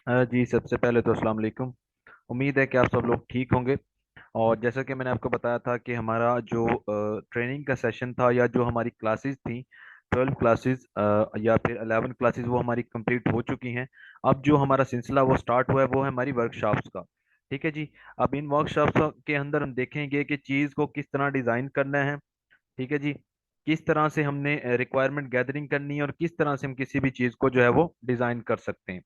जी, सबसे पहले तो अस्सलाम वालेकुम। उम्मीद है कि आप सब लोग ठीक होंगे। और जैसा कि मैंने आपको बताया था कि हमारा जो ट्रेनिंग का सेशन था या जो हमारी क्लासेस थी, 12 क्लासेस या फिर 11 क्लासेस, वो हमारी कंप्लीट हो चुकी हैं। अब जो हमारा सिलसिला वो स्टार्ट हुआ है वो है हमारी वर्कशॉप्स का। ठीक है जी। अब इन वर्कशॉप्स के अंदर हम देखेंगे कि चीज़ को किस तरह डिज़ाइन करना है। ठीक है जी। किस तरह से हमने रिक्वायरमेंट गैदरिंग करनी है और किस तरह से हम किसी भी चीज़ को जो है वो डिज़ाइन कर सकते हैं।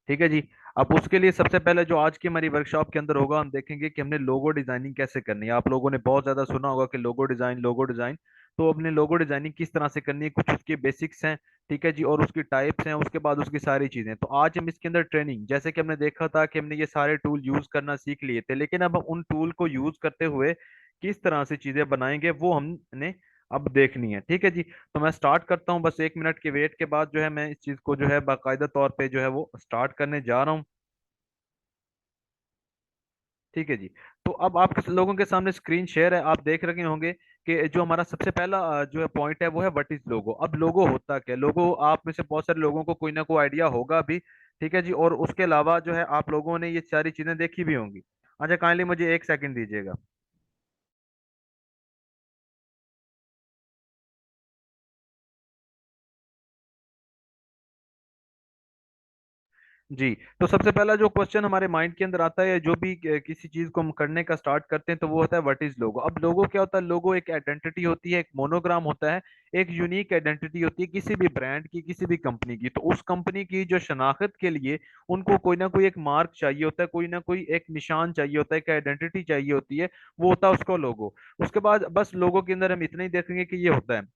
ठीक है जी। अब उसके लिए सबसे पहले जो आज की हमारी वर्कशॉप के अंदर होगा, हम देखेंगे कि हमने लोगो डिजाइनिंग कैसे करनी है। आप लोगों ने बहुत ज्यादा सुना होगा कि लोगो डिजाइन, लोगो डिजाइन। तो अपने लोगो डिजाइनिंग किस तरह से करनी है, कुछ उसके बेसिक्स हैं। ठीक है जी। और उसकी टाइप्स हैं, उसके बाद उसकी सारी चीजें। तो आज हम इसके अंदर ट्रेनिंग, जैसे कि हमने देखा था कि हमने ये सारे टूल यूज करना सीख लिए थे, लेकिन अब हम उन टूल को यूज करते हुए किस तरह से चीजें बनाएंगे वो हमने अब देखनी है। ठीक है जी। तो मैं स्टार्ट करता हूँ, बस 1 मिनट के वेट के बाद जो है मैं इस चीज को जो है बाकायदा तौर पे जो है वो स्टार्ट करने जा रहा हूँ। ठीक है जी। तो अब आपके लोगों के सामने स्क्रीन शेयर है, आप देख रहे होंगे कि जो हमारा सबसे पहला जो है पॉइंट है वो है व्हाट इज लोगो। अब लोगो होता क्या है? लोगो आप में से बहुत सारे लोगों को कोई ना कोई आइडिया होगा भी। ठीक है जी। और उसके अलावा जो है आप लोगों ने ये सारी चीजें देखी भी होंगी। अच्छा, काइंडली मुझे 1 सेकंड दीजिएगा। जी। तो सबसे पहला जो क्वेश्चन हमारे माइंड के अंदर आता है, जो भी किसी चीज को हम करने का स्टार्ट करते हैं, तो वो होता है व्हाट इज लोगो। अब लोगो क्या होता है? लोगो एक आइडेंटिटी होती है, एक मोनोग्राम होता है, एक यूनिक आइडेंटिटी होती है किसी भी ब्रांड की, किसी भी कंपनी की। तो उस कंपनी की जो शनाख्त के लिए उनको कोई ना कोई एक मार्क चाहिए होता है, कोई ना कोई एक निशान चाहिए होता है, एक आइडेंटिटी चाहिए होती है। वो होता है उसका लोगो। उसके बाद बस लोगो के अंदर हम इतना ही देखेंगे कि ये होता है।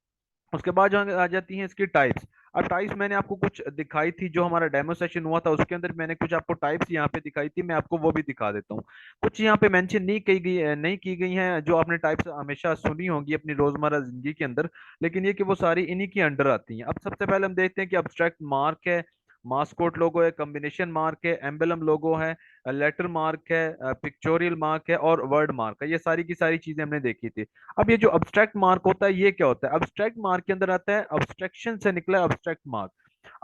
उसके बाद जो आ जाती हैं इसकी टाइप्स। अब टाइप्स मैंने आपको कुछ दिखाई थी, जो हमारा डेमो सेशन हुआ था उसके अंदर मैंने कुछ आपको टाइप्स यहाँ पे दिखाई थी, मैं आपको वो भी दिखा देता हूँ। कुछ यहाँ पे मेंशन नहीं की गई हैं, जो आपने टाइप्स हमेशा सुनी होंगी अपनी रोजमर्रा जिंदगी के अंदर। लेकिन ये कि वो सारी इन्हीं की अंडर आती हैं। अब सबसे पहले हम देखते हैं कि अब्स्ट्रैक्ट मार्क है, मास्कोट लोगो है, कॉम्बिनेशन मार्क है, एम्बलम लोगो है, लेटर मार्क है, पिक्चोरियल मार्क है और वर्ड मार्क है। ये सारी की सारी चीजें हमने देखी थी। अब ये जो अब्स्ट्रैक्ट मार्क होता है ये क्या होता है? अब्स्ट्रैक्ट मार्क के अंदर आता है, अब्स्ट्रैक्शन से निकला अब्स्ट्रैक्ट मार्क।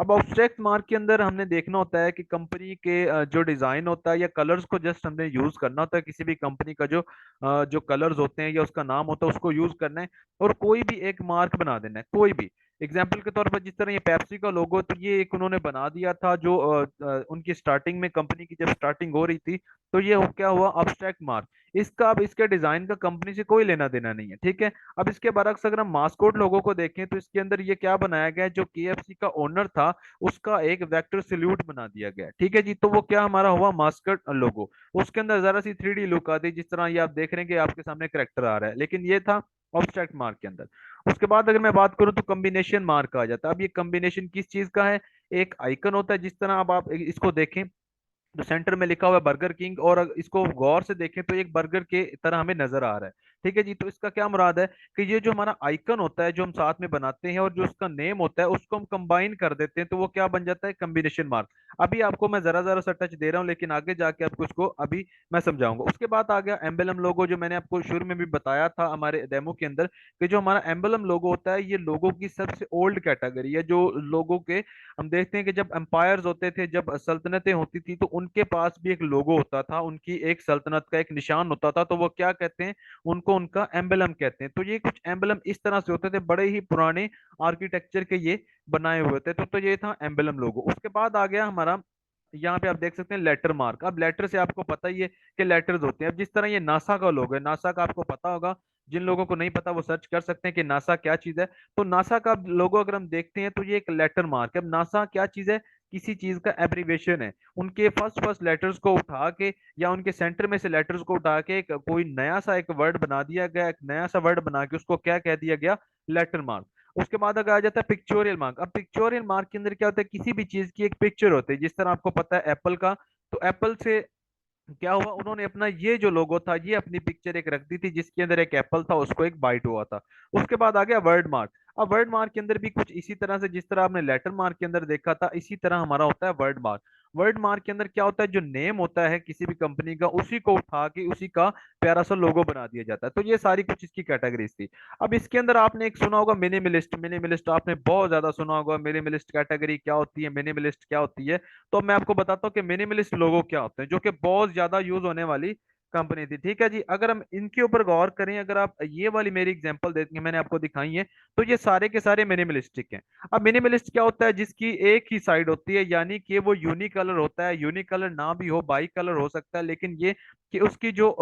अब अब्स्ट्रैक्ट मार्क के अंदर हमने देखना होता है कि कंपनी के जो डिजाइन होता है या कलर्स को जस्ट हमने यूज करना होता है। किसी भी कंपनी का जो कलर्स होते हैं या उसका नाम होता है उसको यूज करना है, और कोई भी एक मार्क बना देना है, कोई भी। एग्जाम्पल के तौर पर जिस तरह ये पेप्सी का लोगो, तो ये एक उन्होंने बना दिया था जो उनकी स्टार्टिंग में, कंपनी की जब स्टार्टिंग हो रही थी। तो ये क्या हुआ? Abstract mark. इसका, अब इसके डिजाइन का कंपनी से कोई लेना देना नहीं है। ठीक है। अब इसके बरक्स अगर हम मास्कोट लोगों को देखें, तो इसके अंदर ये क्या बनाया गया है? जो केएफसी का ओनर था उसका एक वेक्टर सल्यूट बना दिया गया है। ठीक है जी। तो वो क्या हमारा हुआ? मास्कोट लोगो। उसके अंदर जरा सी 3D लुक आती है, जिस तरह ये आप देख रहे हैं कि आपके सामने करेक्टर आ रहा है, लेकिन ये था ऑब्स्ट्रैक्ट मार्क के अंदर। उसके बाद अगर मैं बात करूं तो कॉम्बिनेशन मार्क आ जाता है। अब ये कॉम्बिनेशन किस चीज का है? एक आइकन होता है, जिस तरह अब आप इसको देखें तो सेंटर में लिखा हुआ है बर्गर किंग, और अगर इसको गौर से देखें तो एक बर्गर के तरह हमें नजर आ रहा है। ठीक है जी। तो इसका क्या मुराद है कि ये जो हमारा आइकन होता है जो हम साथ में बनाते हैं, और जो उसका नेम होता है उसको हम कंबाइन कर देते हैं, तो वो क्या बन जाता है? Combination mark. अभी आपको मैं जरा जरा सा टच दे रहा हूँ, लेकिन आगे जाके आपको इसको अभी मैं समझाऊंगा। उसके बाद आ गया एम्बलम लोगो, जो मैंने आपको शुरू में भी बताया था हमारे डेमो के अंदर, कि जो हमारा एम्बलम लोगो होता है ये लोगो की सबसे ओल्ड कैटेगरी है। जो लोगो के हम देखते हैं कि जब एम्पायर्स होते थे, जब सल्तनतें होती थी, तो उनके पास भी एक लोगो होता था, उनकी एक सल्तनत का एक निशान होता था। तो वो क्या कहते हैं? उनको उनका एम्बलम कहते हैं। तो ये कुछ एम्बलम इस तरह से होते थे, बड़े ही पुराने आर्किटेक्चर के ये बनाए हुए थे। तो ये था एम्बलम लोगो। उसके बाद आ गया हमारा, यहाँ पे आप देख सकते हैं लेटर मार्क। अब लेटर से आपको पता ही है कि लेटर्स होते हैं। अब जिस तरह ये नासा का लोगो है, नासा का आपको पता होगा, जिन लोगों को नहीं पता वो सर्च कर सकते हैं कि नासा क्या चीज है। तो नासा का लोगो अगर हम देखते हैं तो ये एक लेटर मार्क है। अब नासा क्या चीज है? किसी चीज का एब्रीविएशन है। उनके फर्स्ट फर्स्ट लेटर्स को उठा के, या उनके सेंटर में से लेटर्स को उठा के एक कोई नया सा एक वर्ड बना दिया गया, एक नया सा वर्ड बना के उसको क्या कह दिया गया? Letter mark. उसके बाद अगर आ जाता है पिक्चोरियल मार्क। अब पिक्चोरियल मार्क के अंदर क्या होता है? किसी भी चीज की एक पिक्चर होती है, जिस तरह आपको पता है एप्पल का। तो एप्पल से क्या हुआ? उन्होंने अपना ये जो लोगो था, ये अपनी पिक्चर एक रख दी थी जिसके अंदर एक एप्पल था, उसको एक बाइट हुआ था। उसके बाद आ गया वर्ड मार्क। अब वर्ड मार्क के अंदर भी कुछ इसी तरह से, जिस तरह आपने लेटर मार्क के अंदर देखा था, इसी तरह हमारा होता है वर्ड मार्क। वर्ड मार्क के अंदर क्या होता है, जो नेम होता है किसी भी कंपनी का, उसी को उठा के उसी का प्यारा सा लोगो बना दिया जाता है। तो ये सारी कुछ इसकी कैटेगरीज थी। अब इसके अंदर आपने एक सुना होगा मिनिमलिस्ट, मिनिमलिस्ट आपने बहुत ज्यादा सुना होगा, मिनिमलिस्ट कैटेगरी क्या होती है, मिनिमलिस्ट क्या होती है। तो मैं आपको बताता हूँ कि मिनिमलिस्ट लोगो क्या होते हैं, जो कि बहुत ज्यादा यूज होने वाली कंपनी थी। ठीक है जी, अगर हम इनके ऊपर गौर करें, अगर आप ये वाली मेरी एग्जांपल देखेंगे मैंने आपको दिखाई है, तो ये सारे के सारे मिनिमलिस्टिक हैं। अब मिनिमलिस्ट क्या होता है, जिसकी एक ही साइड होती है, यानी कि वो यूनिक कलर होता है, यूनिक कलर ना भी हो, बाई कलर हो सकता है, लेकिन ये कि उसकी जो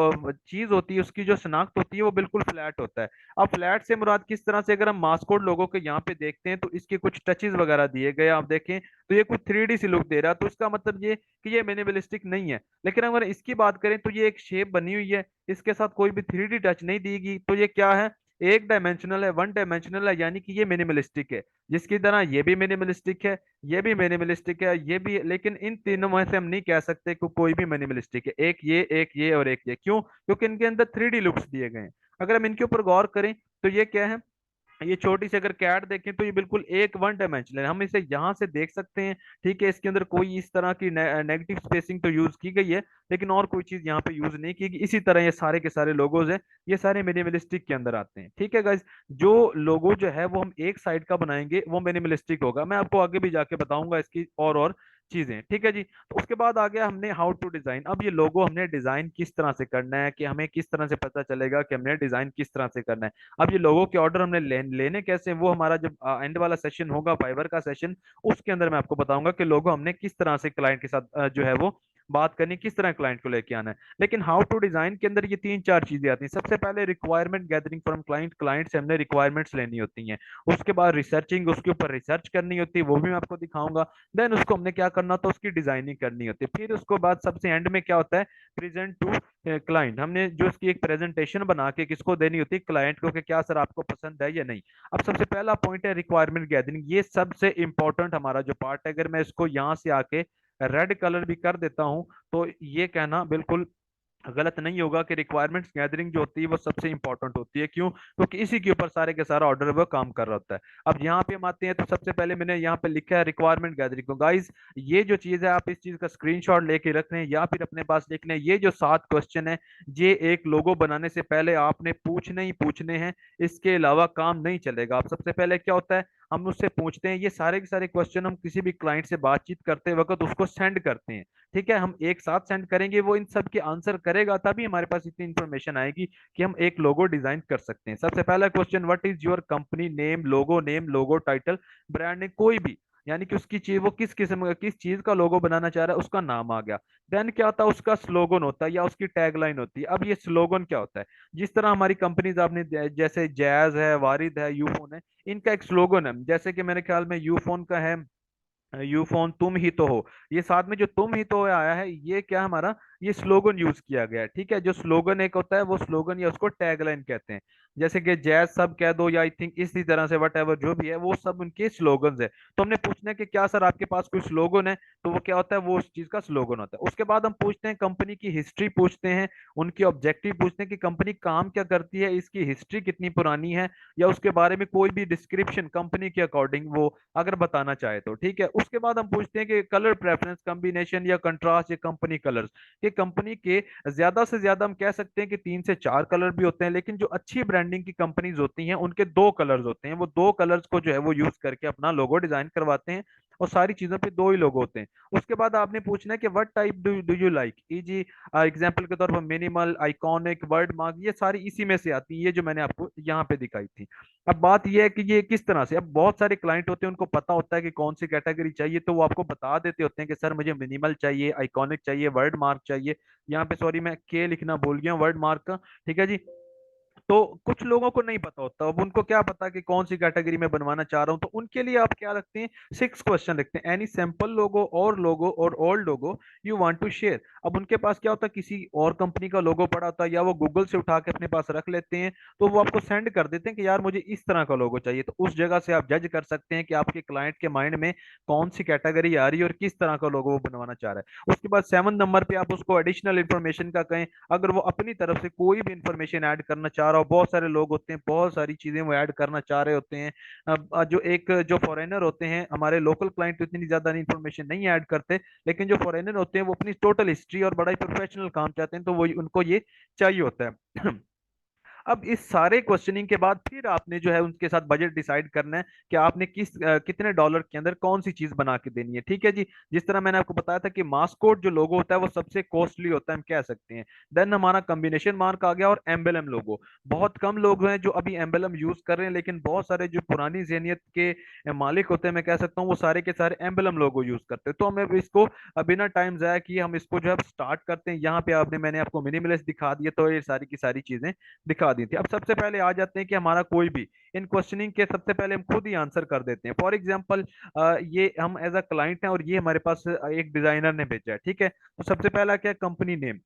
चीज होती है, उसकी जो शनाख्त होती है वो बिल्कुल फ्लैट होता है। अब फ्लैट से मुराद किस तरह से, अगर हम मास्कोट लोगों के यहाँ पे देखते हैं तो इसके कुछ टचेस वगैरह दिए गए, आप देखें तो ये कुछ 3D सी लुक दे रहा है, तो इसका मतलब ये कि ये मिनिमलिस्टिक नहीं है। लेकिन अगर इसकी बात करें तो ये एक शेप बनी हुई है, इसके साथ कोई भी 3D टच नहीं दी गई, तो ये क्या है, एक डायमेंशनल है, वन डायमेंशनल है, यानी कि ये मिनिमलिस्टिक है। जिसकी तरह ये भी मिनिमलिस्टिक है, ये भी मिनिमलिस्टिक है, ये भी, लेकिन इन तीनों में से हम नहीं कह सकते कि कोई भी मिनिमलिस्टिक है। एक ये और एक ये, क्यों? क्योंकि इनके अंदर 3D लुक्स दिए गए हैं। अगर हम इनके ऊपर गौर करें तो ये क्या है, ये छोटी सी अगर कैट देखें तो ये बिल्कुल एक वन डायमेंशनल है, हम इसे यहाँ से देख सकते हैं। ठीक है, इसके अंदर कोई इस तरह की नेगेटिव स्पेसिंग तो यूज की गई है, लेकिन और कोई चीज यहाँ पे यूज नहीं की गई। इसी तरह ये सारे के सारे लोगोज हैं, ये सारे मिनिमलिस्टिक के अंदर आते हैं। ठीक है गाइस, जो लोगो जो है वो हम एक साइड का बनाएंगे वो मिनिमलिस्टिक होगा। मैं आपको आगे भी जाके बताऊंगा इसकी और चीजें। ठीक है जी, तो उसके बाद आ गया हमने हाउ टू डिजाइन। अब ये लोगो हमने डिजाइन किस तरह से करना है, कि हमें किस तरह से पता चलेगा कि हमने डिजाइन किस तरह से करना है। अब ये लोगों के ऑर्डर हमने लेने कैसे हैं, वो हमारा जब एंड वाला सेशन होगा, फाइवर का सेशन, उसके अंदर मैं आपको बताऊंगा कि लोगो हमने किस तरह से क्लाइंट के साथ जो है वो बात करनी, किस तरह क्लाइंट को लेके आना है। लेकिन हाउ टू डिजाइन के अंदर ये तीन चार चीजें आती हैं। सबसे पहले requirement gathering from client, client से हमने रिक्वायरमेंट्स लेनी होती हैं। उसके बाद रिसर्चिंग, उसके ऊपर रिसर्च करनी होती है, वो भी मैं आपको दिखाऊंगा। देन उसको हमने क्या करना होता है, उसकी डिजाइनिंग करनी होती है। फिर उसके बाद सबसे एंड में क्या होता है, प्रेजेंट टू क्लाइंट, हमने जो इसकी एक प्रेजेंटेशन बना के किसको देनी होती है, क्लाइंट को, कि क्या सर आपको पसंद है या नहीं। अब सबसे पहला पॉइंट है रिक्वायरमेंट गैदरिंग, ये सबसे इंपॉर्टेंट हमारा जो पार्ट है। अगर मैं इसको यहाँ से आके रेड कलर भी कर देता हूं तो ये कहना बिल्कुल गलत नहीं होगा कि रिक्वायरमेंट्स गैदरिंग जो होती है वो सबसे इंपॉर्टेंट होती है। क्यों? क्योंकि इसी के ऊपर सारे के सारा ऑर्डर वो काम कर रहा होता है। अब यहाँ पे हम आते हैं तो सबसे पहले मैंने यहाँ पे लिखा है रिक्वायरमेंट गैदरिंग को। गाइस, ये जो चीज है आप इस चीज का स्क्रीनशॉट लेके रख लें या फिर अपने पास लिख लें। ये जो 7 क्वेश्चन है, ये एक लोगो बनाने से पहले आपने पूछने ही पूछने हैं, इसके अलावा काम नहीं चलेगा। आप सबसे पहले क्या होता है, हम उससे पूछते हैं, ये सारे के सारे क्वेश्चन हम किसी भी क्लाइंट से बातचीत करते वक्त उसको सेंड करते हैं। ठीक है, हम एक साथ सेंड करेंगे, वो इन सब के आंसर करेगा, तभी हमारे पास इतनी इंफॉर्मेशन आएगी कि हम एक लोगो डिजाइन कर सकते हैं। सबसे पहला question, what is your company name, logo title, brand name, कोई भी, यानी कि उसकी चीज, वो किस किस्म का, किस चीज का लोगो बनाना चाह रहा है, उसका नाम आ गया। देन क्या होता है, उसका स्लोगन होता है या उसकी टैगलाइन होती है। अब ये स्लोगन क्या होता है, जिस तरह हमारी कंपनीज आपने जैसे जैज है, वारिद है, यूफोन है, इनका एक स्लोगन है। जैसे कि मेरे ख्याल में यूफोन का है, यूफोन तुम ही तो हो। ये साथ में जो तुम ही तो आया है, ये क्या हमारा, ये स्लोगन यूज किया गया है। ठीक है, जो स्लोगन एक होता है वो स्लोगन या उसको टैगलाइन कहते हैं। जैसे कि जैज सब कह दो, या आई थिंक इसी तरह से वट एवर जो भी है, वो सब उनके स्लोगन है। तो हमने पूछना है कि क्या सर आपके पास कोई स्लोगन है, तो वो क्या होता है, वो उस चीज का स्लोगन होता है। उसके बाद हम पूछते हैं कंपनी की हिस्ट्री, पूछते हैं उनकी ऑब्जेक्टिव, पूछते हैं कि कंपनी काम क्या करती है, इसकी हिस्ट्री कितनी पुरानी है, या उसके बारे में कोई भी डिस्क्रिप्शन कंपनी के अकॉर्डिंग वो अगर बताना चाहे तो। ठीक है, उसके बाद हम पूछते हैं कि कलर प्रेफरेंस, कॉम्बिनेशन या कंट्रास्ट, या कंपनी कलर्स, कि कंपनी के ज्यादा से ज्यादा हम कह सकते हैं कि 3 से 4 कलर भी होते हैं, लेकिन जो अच्छी ब्रांडिंग की कंपनीज होती हैं उनके 2 कलर्स होते हैं, वो 2 कलर्स को जो है वो यूज करके अपना लोगो डिजाइन करवाते हैं। और सारी चीजों पे 2 ही लोगो होते हैं। उसके बाद आपने पूछना है कि what type do you like, easy example के तौर पर मिनिमल, आइकॉनिक, वर्ड मार्क, ये सारी इसी में से आती है, ये जो मैंने आपको यहाँ पे दिखाई थी। अब बात यह है कि ये किस तरह से, अब बहुत सारे क्लाइंट होते हैं, उनको पता होता है कि कौन सी कैटेगरी चाहिए, तो वो आपको बता देते होते हैं कि सर मुझे मिनिमल चाहिए, आइकॉनिक चाहिए, वर्ड मार्क चाहिए। यहाँ पे सॉरी मैं के लिखना भूल गया वर्ड मार्क का। ठीक है जी, तो कुछ लोगों को नहीं पता होता, अब उनको क्या पता कि कौन सी कैटेगरी में बनवाना चाह रहा हूं, तो उनके लिए आप क्या रखते हैं, 6 क्वेश्चन रखते हैं। एनी सैंपल लोगो और old logo you want to share. अब उनके पास क्या होता है, किसी और कंपनी का लोगो पड़ा होता है, या वो गूगल से उठा के अपने पास रख लेते हैं, तो वो आपको सेंड कर देते हैं कि यार मुझे इस तरह का लोगो चाहिए। तो उस जगह से आप जज कर सकते हैं कि आपके क्लाइंट के माइंड में कौन सी कैटेगरी आ रही है और किस तरह का लोगो वो बनवाना चाह रहा है। उसके बाद 7 नंबर पे आप उसको एडिशनल इन्फॉर्मेशन का कहें, अगर वो अपनी तरफ से कोई भी इंफॉर्मेशन ऐड करना चाह रहा और बहुत सारे लोग होते हैं, बहुत सारी चीजें वो ऐड करना चाह रहे होते हैं। जो एक जो फॉरेनर होते हैं, हमारे लोकल क्लाइंट तो इतनी ज्यादा इन्फॉर्मेशन नहीं ऐड करते, लेकिन जो फॉरेनर होते हैं वो अपनी टोटल हिस्ट्री और बड़ा ही प्रोफेशनल काम चाहते हैं, तो वो उनको ये चाहिए होता है। अब इस सारे क्वेश्चनिंग के बाद फिर आपने जो है उनके साथ बजट डिसाइड करना है कि आपने कितने डॉलर के अंदर कौन सी चीज बना के देनी है। ठीक है जी। जिस तरह मैंने आपको बताया था कि मास्कोट जो लोगो होता है वो सबसे कॉस्टली होता है, हम कह सकते हैं। देन हमारा कॉम्बिनेशन मार्क आ गया, और एम्बलम लोगो। बहुत कम लोग हैं जो अभी एम्बलम यूज कर रहे हैं, लेकिन बहुत सारे जो पुरानी जहनियत के मालिक होते हैं, मैं कह सकता हूँ, वो सारे के सारे एम्बलम लोगो यूज करते हैं। तो हमें इसको बिना टाइम जाया किए हम इसको जो है स्टार्ट करते हैं। यहाँ पे आपने मैंने आपको मिनिमलिस्ट दिखा दिया, तो ये सारी की सारी चीजें दिखा दी थी। अब सबसे पहले आ जाते हैं कि हमारा कोई भी इन क्वेश्चनिंग के सबसे पहले हम खुद ही आंसर कर देते हैं। फॉर एग्जांपल, ये हम एज अ क्लाइंट हैं और ये हमारे पास एक डिजाइनर ने भेजा है। ठीक है, तो सबसे पहला क्या है, कंपनी नेम।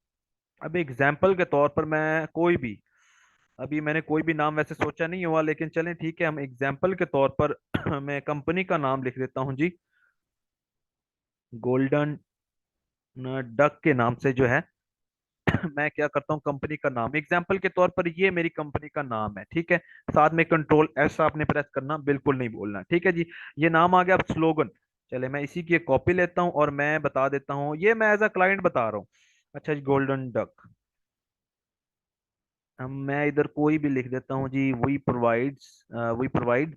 अब एग्जाम्पल के तौर पर मैं कोई भी, अभी मैंने कोई भी नाम वैसे सोचा नहीं हुआ, लेकिन चलें ठीक है, हम एग्जाम्पल के तौर पर मैं कंपनी का नाम लिख देता हूँ जी, गोल्डन डक के नाम से जो है मैं क्या करता हूँ, कंपनी का नाम एग्जाम्पल के तौर पर, ये मेरी कंपनी का नाम है। ठीक है, साथ में कंट्रोल एस आपने प्रेस करना, बिल्कुल नहीं बोलना। ठीक है जी, ये नाम आ गया। अब स्लोगन, चले मैं इसी की एक कॉपी लेता हूँ और मैं बता देता हूँ, ये मैं एज अ क्लाइंट बता रहा हूँ। अच्छा जी, गोल्डन डक। हम मैं इधर कोई भी लिख देता हूँ जी, वी प्रोवाइड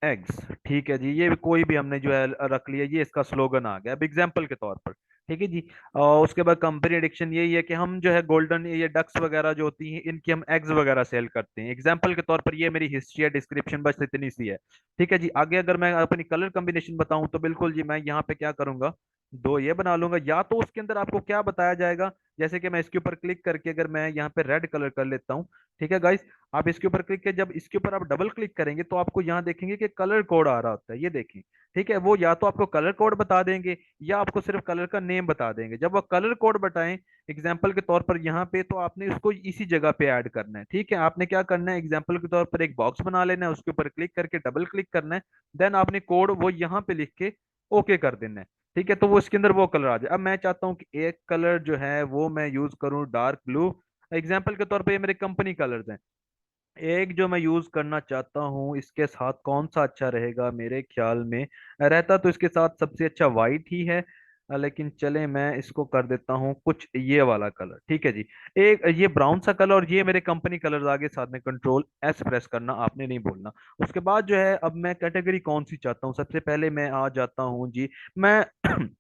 एग्स। ठीक है जी, ये भी कोई भी हमने जो है रख लिया, ये इसका स्लोगन आ गया अब एग्जाम्पल के तौर पर। ठीक है जी। और उसके बाद कंपनी एडिक्शन यही है कि हम जो है गोल्डन, ये डक्स वगैरह जो होती हैं, इनकी हम एग्स वगैरह सेल करते हैं। एग्जाम्पल के तौर पर ये मेरी हिस्ट्री है, डिस्क्रिप्शन बस इतनी सी है। ठीक है जी। आगे अगर मैं अपनी कलर कॉम्बिनेशन बताऊं तो बिल्कुल जी, मैं यहाँ पे क्या करूंगा, दो ये बना लूंगा, या तो उसके अंदर आपको क्या बताया जाएगा, जैसे कि मैं इसके ऊपर क्लिक करके अगर मैं यहाँ पे रेड कलर कर लेता हूँ। ठीक है गाइस, आप इसके ऊपर क्लिक के जब इसके ऊपर आप डबल क्लिक करेंगे तो आपको यहाँ देखेंगे कि कलर कोड आ रहा होता है, ये देखें। ठीक है, वो या तो आपको कलर कोड बता देंगे या आपको सिर्फ कलर का नेम बता देंगे। जब वो कलर कोड बताएं एग्जाम्पल के तौर पर यहाँ पे, तो आपने उसको इसी जगह पे ऐड करना है। ठीक है, आपने क्या करना है, एग्जाम्पल के तौर पर एक बॉक्स बना लेना है, उसके ऊपर क्लिक करके डबल क्लिक करना है। देन आपने कोड वो यहाँ पे लिख के ओके कर देना है। ठीक है, तो वो इसके अंदर वो कलर आ जाए। अब मैं चाहता हूँ कि एक कलर जो है वो मैं यूज करूँ डार्क ब्लू। एग्जाम्पल के तौर पे ये मेरे कंपनी कलर्स हैं। एक जो मैं यूज करना चाहता हूँ, इसके साथ कौन सा अच्छा रहेगा, मेरे ख्याल में रहता तो इसके साथ सबसे अच्छा वाइट ही है। लेकिन चले मैं इसको कर देता हूँ कुछ ये वाला कलर। ठीक है जी, एक ये ब्राउन सा कलर, और ये मेरे कंपनी कलर आगे, साथ में कंट्रोल एस प्रेस करना, आपने नहीं बोलना। उसके बाद जो है, अब मैं कैटेगरी कौन सी चाहता हूँ, सबसे पहले मैं आ जाता हूँ जी, मैं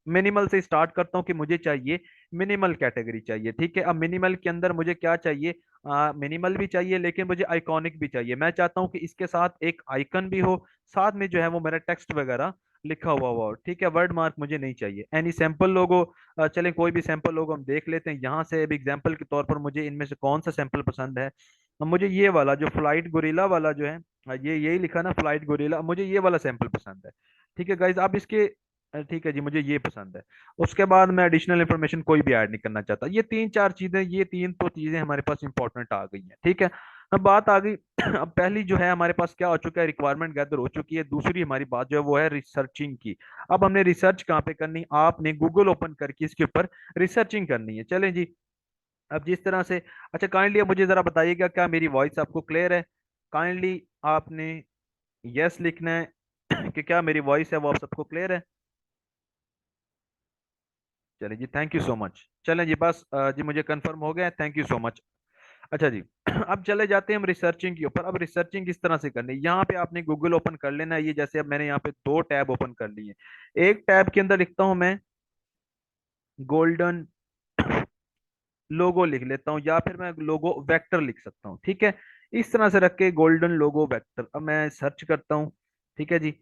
मिनिमल से स्टार्ट करता हूँ कि मुझे चाहिए मिनिमल कैटेगरी चाहिए। ठीक है, अब मिनिमल के अंदर मुझे क्या चाहिए, मिनिमल भी चाहिए, लेकिन मुझे आइकॉनिक भी चाहिए। मैं चाहता हूँ कि इसके साथ एक आइकन भी हो, साथ में जो है वो मेरा टेक्स्ट वगैरह लिखा हुआ हो। ठीक है, वर्ड मार्क मुझे नहीं चाहिए। एनी सैंपल लोगो, चलें कोई भी सैंपल लोगो हम देख लेते हैं यहाँ से। अब एग्जांपल के तौर पर मुझे इनमें से कौन सा सैंपल पसंद है। मुझे ये वाला जो फ्लाइट गोरिल्ला वाला जो है, ये यही लिखा ना, फ्लाइट गोरिल्ला, मुझे ये वाला सैंपल पसंद है। ठीक है गाइज, आप इसके ठीक है जी, मुझे ये पसंद है। उसके बाद मैं एडिशनल इन्फॉर्मेशन कोई भी ऐड नहीं करना चाहता। ये तीन चार चीजें, ये तीन तो चीजें हमारे पास इंपॉर्टेंट आ गई हैं। ठीक है, अब बात आ गई अब पहली जो है हमारे पास क्या हो चुका है, रिक्वायरमेंट गैदर हो चुकी है। दूसरी हमारी बात जो है वो है रिसर्चिंग की। अब हमने रिसर्च कहाँ पे करनी, आपने गूगल ओपन करके इसके ऊपर रिसर्चिंग करनी है। चलें जी, अब जिस तरह से, अच्छा काइंडली अब मुझे जरा बताइएगा, क्या मेरी वॉइस आपको क्लियर है। काइंडली आपने यस लिखना है कि क्या मेरी वॉइस है वो आप सबको क्लियर है। चलिए जी, थैंक यू सो मच। चलें जी, बस जी मुझे कंफर्म हो गया, थैंक यू सो मच। अच्छा जी, अब चले जाते हैं हम रिसर्चिंग के ऊपर। अब रिसर्चिंग किस तरह से करनी है, यहाँ पे आपने गूगल ओपन कर लेना है। ये जैसे अब मैंने यहाँ पे दो टैब ओपन कर लिए। एक टैब के अंदर लिखता हूँ मैं गोल्डन लोगो लिख लेता हूँ, या फिर मैं लोगो वेक्टर लिख सकता हूँ। ठीक है, इस तरह से रख के गोल्डन लोगो वेक्टर, अब मैं सर्च करता हूँ। ठीक है जी,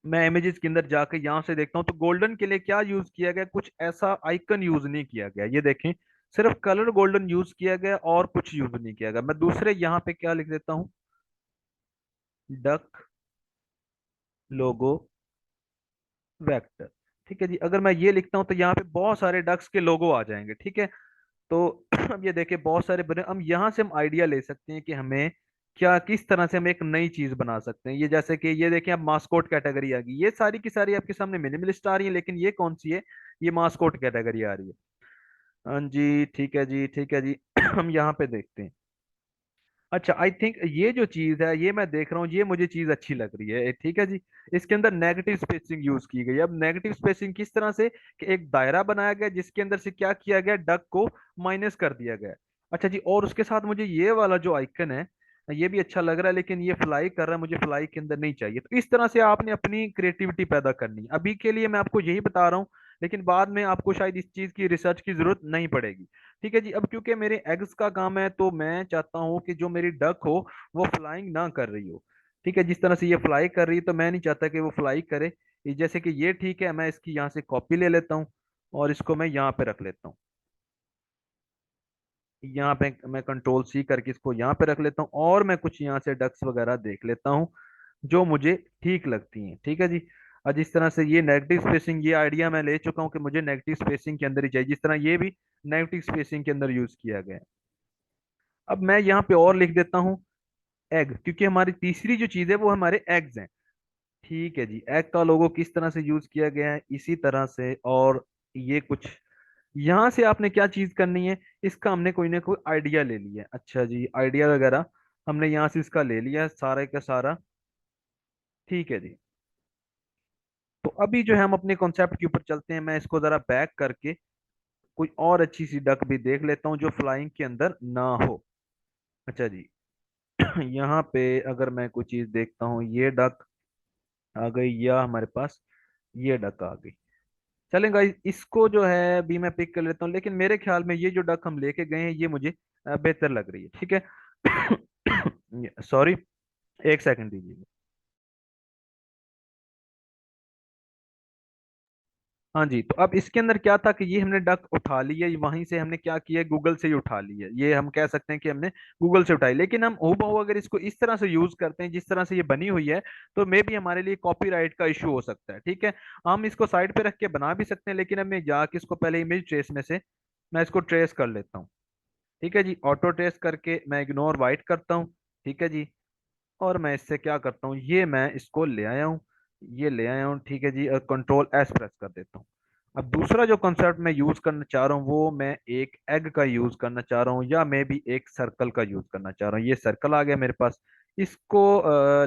मैं इमेजेस के अंदर जाकर यहाँ से देखता हूँ तो गोल्डन के लिए क्या यूज किया गया, कुछ ऐसा आइकन यूज नहीं किया गया। ये देखें, सिर्फ कलर गोल्डन यूज किया गया और कुछ यूज नहीं किया गया। मैं दूसरे यहाँ पे क्या लिख देता हूँ, डक लोगो वेक्टर। ठीक है जी, अगर मैं ये लिखता हूँ तो यहाँ पे बहुत सारे डक्स के लोगो आ जाएंगे। ठीक है, तो अब ये देखिए बहुत सारे बने। हम यहाँ से हम आइडिया ले सकते हैं कि हमें क्या, किस तरह से हम एक नई चीज बना सकते हैं। ये जैसे कि ये देखें, अब मास्कोट कैटेगरी आ गई, ये सारी की सारी आपके सामने मिनिमलिस्ट आ रही है, लेकिन ये कौन सी है, ये मास्कोट कैटेगरी आ रही है। हाँ जी ठीक है जी, ठीक है जी। हम यहाँ पे देखते हैं। अच्छा, आई थिंक ये जो चीज है, ये मैं देख रहा हूँ, ये मुझे चीज अच्छी लग रही है, ठीक है जी। इसके अंदर नेगेटिव स्पेसिंग यूज की गई। अब नेगेटिव स्पेसिंग किस तरह से, कि एक दायरा बनाया गया जिसके अंदर से क्या किया गया, डक को माइनस कर दिया गया। अच्छा जी, और उसके साथ मुझे ये वाला जो आइकन है, ये भी अच्छा लग रहा है, लेकिन ये फ्लाई कर रहा है, मुझे फ्लाई के अंदर नहीं चाहिए। तो इस तरह से आपने अपनी क्रिएटिविटी पैदा करनी है। अभी के लिए मैं आपको यही बता रहा हूँ, लेकिन बाद में आपको शायद इस चीज की रिसर्च की जरूरत नहीं पड़ेगी। ठीक है जी। अब क्योंकि मेरे एग्स का काम है, तो मैं चाहता हूँ कि जो मेरी डक हो वो फ्लाइंग ना कर रही हो। ठीक है, जिस तरह से ये फ्लाई कर रही है, तो मैं नहीं चाहता कि वो फ्लाई करे। जैसे कि ये ठीक है, मैं इसकी यहाँ से कॉपी ले लेता हूँ और इसको मैं यहाँ पे रख लेता हूँ। यहाँ पे मैं कंट्रोल सी करके इसको यहाँ पे रख लेता हूँ, और मैं कुछ यहाँ से डक्स वगैरह देख लेता हूँ जो मुझे ठीक लगती हैं। ठीक है जी। और जिस तरह से ये नेगेटिव स्पेसिंग, ये आइडिया मैं ले चुका हूँ कि मुझे नेगेटिव स्पेसिंग के अंदर ही चाहिए, जिस तरह ये भी नेगेटिव स्पेसिंग के अंदर यूज किया गया है। अब मैं यहाँ पे और लिख देता हूँ एग, क्योंकि हमारी तीसरी जो चीज है वो हमारे एग्स हैं। ठीक है जी। एग का लोगो किस तरह से यूज किया गया है, इसी तरह से। और ये कुछ यहाँ से आपने क्या चीज करनी है, इसका हमने कोई ना कोई आइडिया ले लिया है। अच्छा जी, आइडिया वगैरह हमने यहाँ से इसका ले लिया है, सारे का सारा। ठीक है जी। तो अभी जो है हम अपने कॉन्सेप्ट के ऊपर चलते हैं। मैं इसको जरा बैक करके कोई और अच्छी सी डक भी देख लेता हूँ जो फ्लाइंग के अंदर ना हो। अच्छा जी। यहाँ पे अगर मैं कोई चीज देखता हूँ, ये डक आ गई, या हमारे पास ये डक आ गई। चलेगा, इसको जो है भी मैं पिक कर लेता हूँ, लेकिन मेरे ख्याल में ये जो डक हम लेके गए हैं ये मुझे बेहतर लग रही है। ठीक है। सॉरी, एक सेकंड दीजिए। हाँ जी, तो अब इसके अंदर क्या था कि ये हमने डक उठा ली है, वहीं से हमने क्या किया, गूगल से ही उठा ली है। ये हम कह सकते हैं कि हमने गूगल से उठाई। लेकिन हम हूबहू अगर इसको इस तरह से यूज करते हैं जिस तरह से ये बनी हुई है, तो मे भी हमारे लिए कॉपीराइट का इशू हो सकता है। ठीक है। हम इसको साइड पे रख के बना भी सकते हैं, लेकिन अब मैं जाके इसको पहले इमेज ट्रेस में से मैं इसको ट्रेस कर लेता हूँ। ठीक है जी। ऑटो ट्रेस करके मैं इग्नोर वाइट करता हूँ। ठीक है जी। और मैं इससे क्या करता हूँ, ये मैं इसको ले आया हूँ, ये ले आया हूँ। ठीक है जी। और कंट्रोल एस प्रेस कर देता हूँ। अब दूसरा जो कॉन्सेप्ट मैं यूज करना चाह रहा हूँ, वो मैं एक एग का यूज करना चाह रहा हूँ, या मैं भी एक सर्कल का यूज करना चाह रहा हूँ। ये सर्कल आ गया मेरे पास। इसको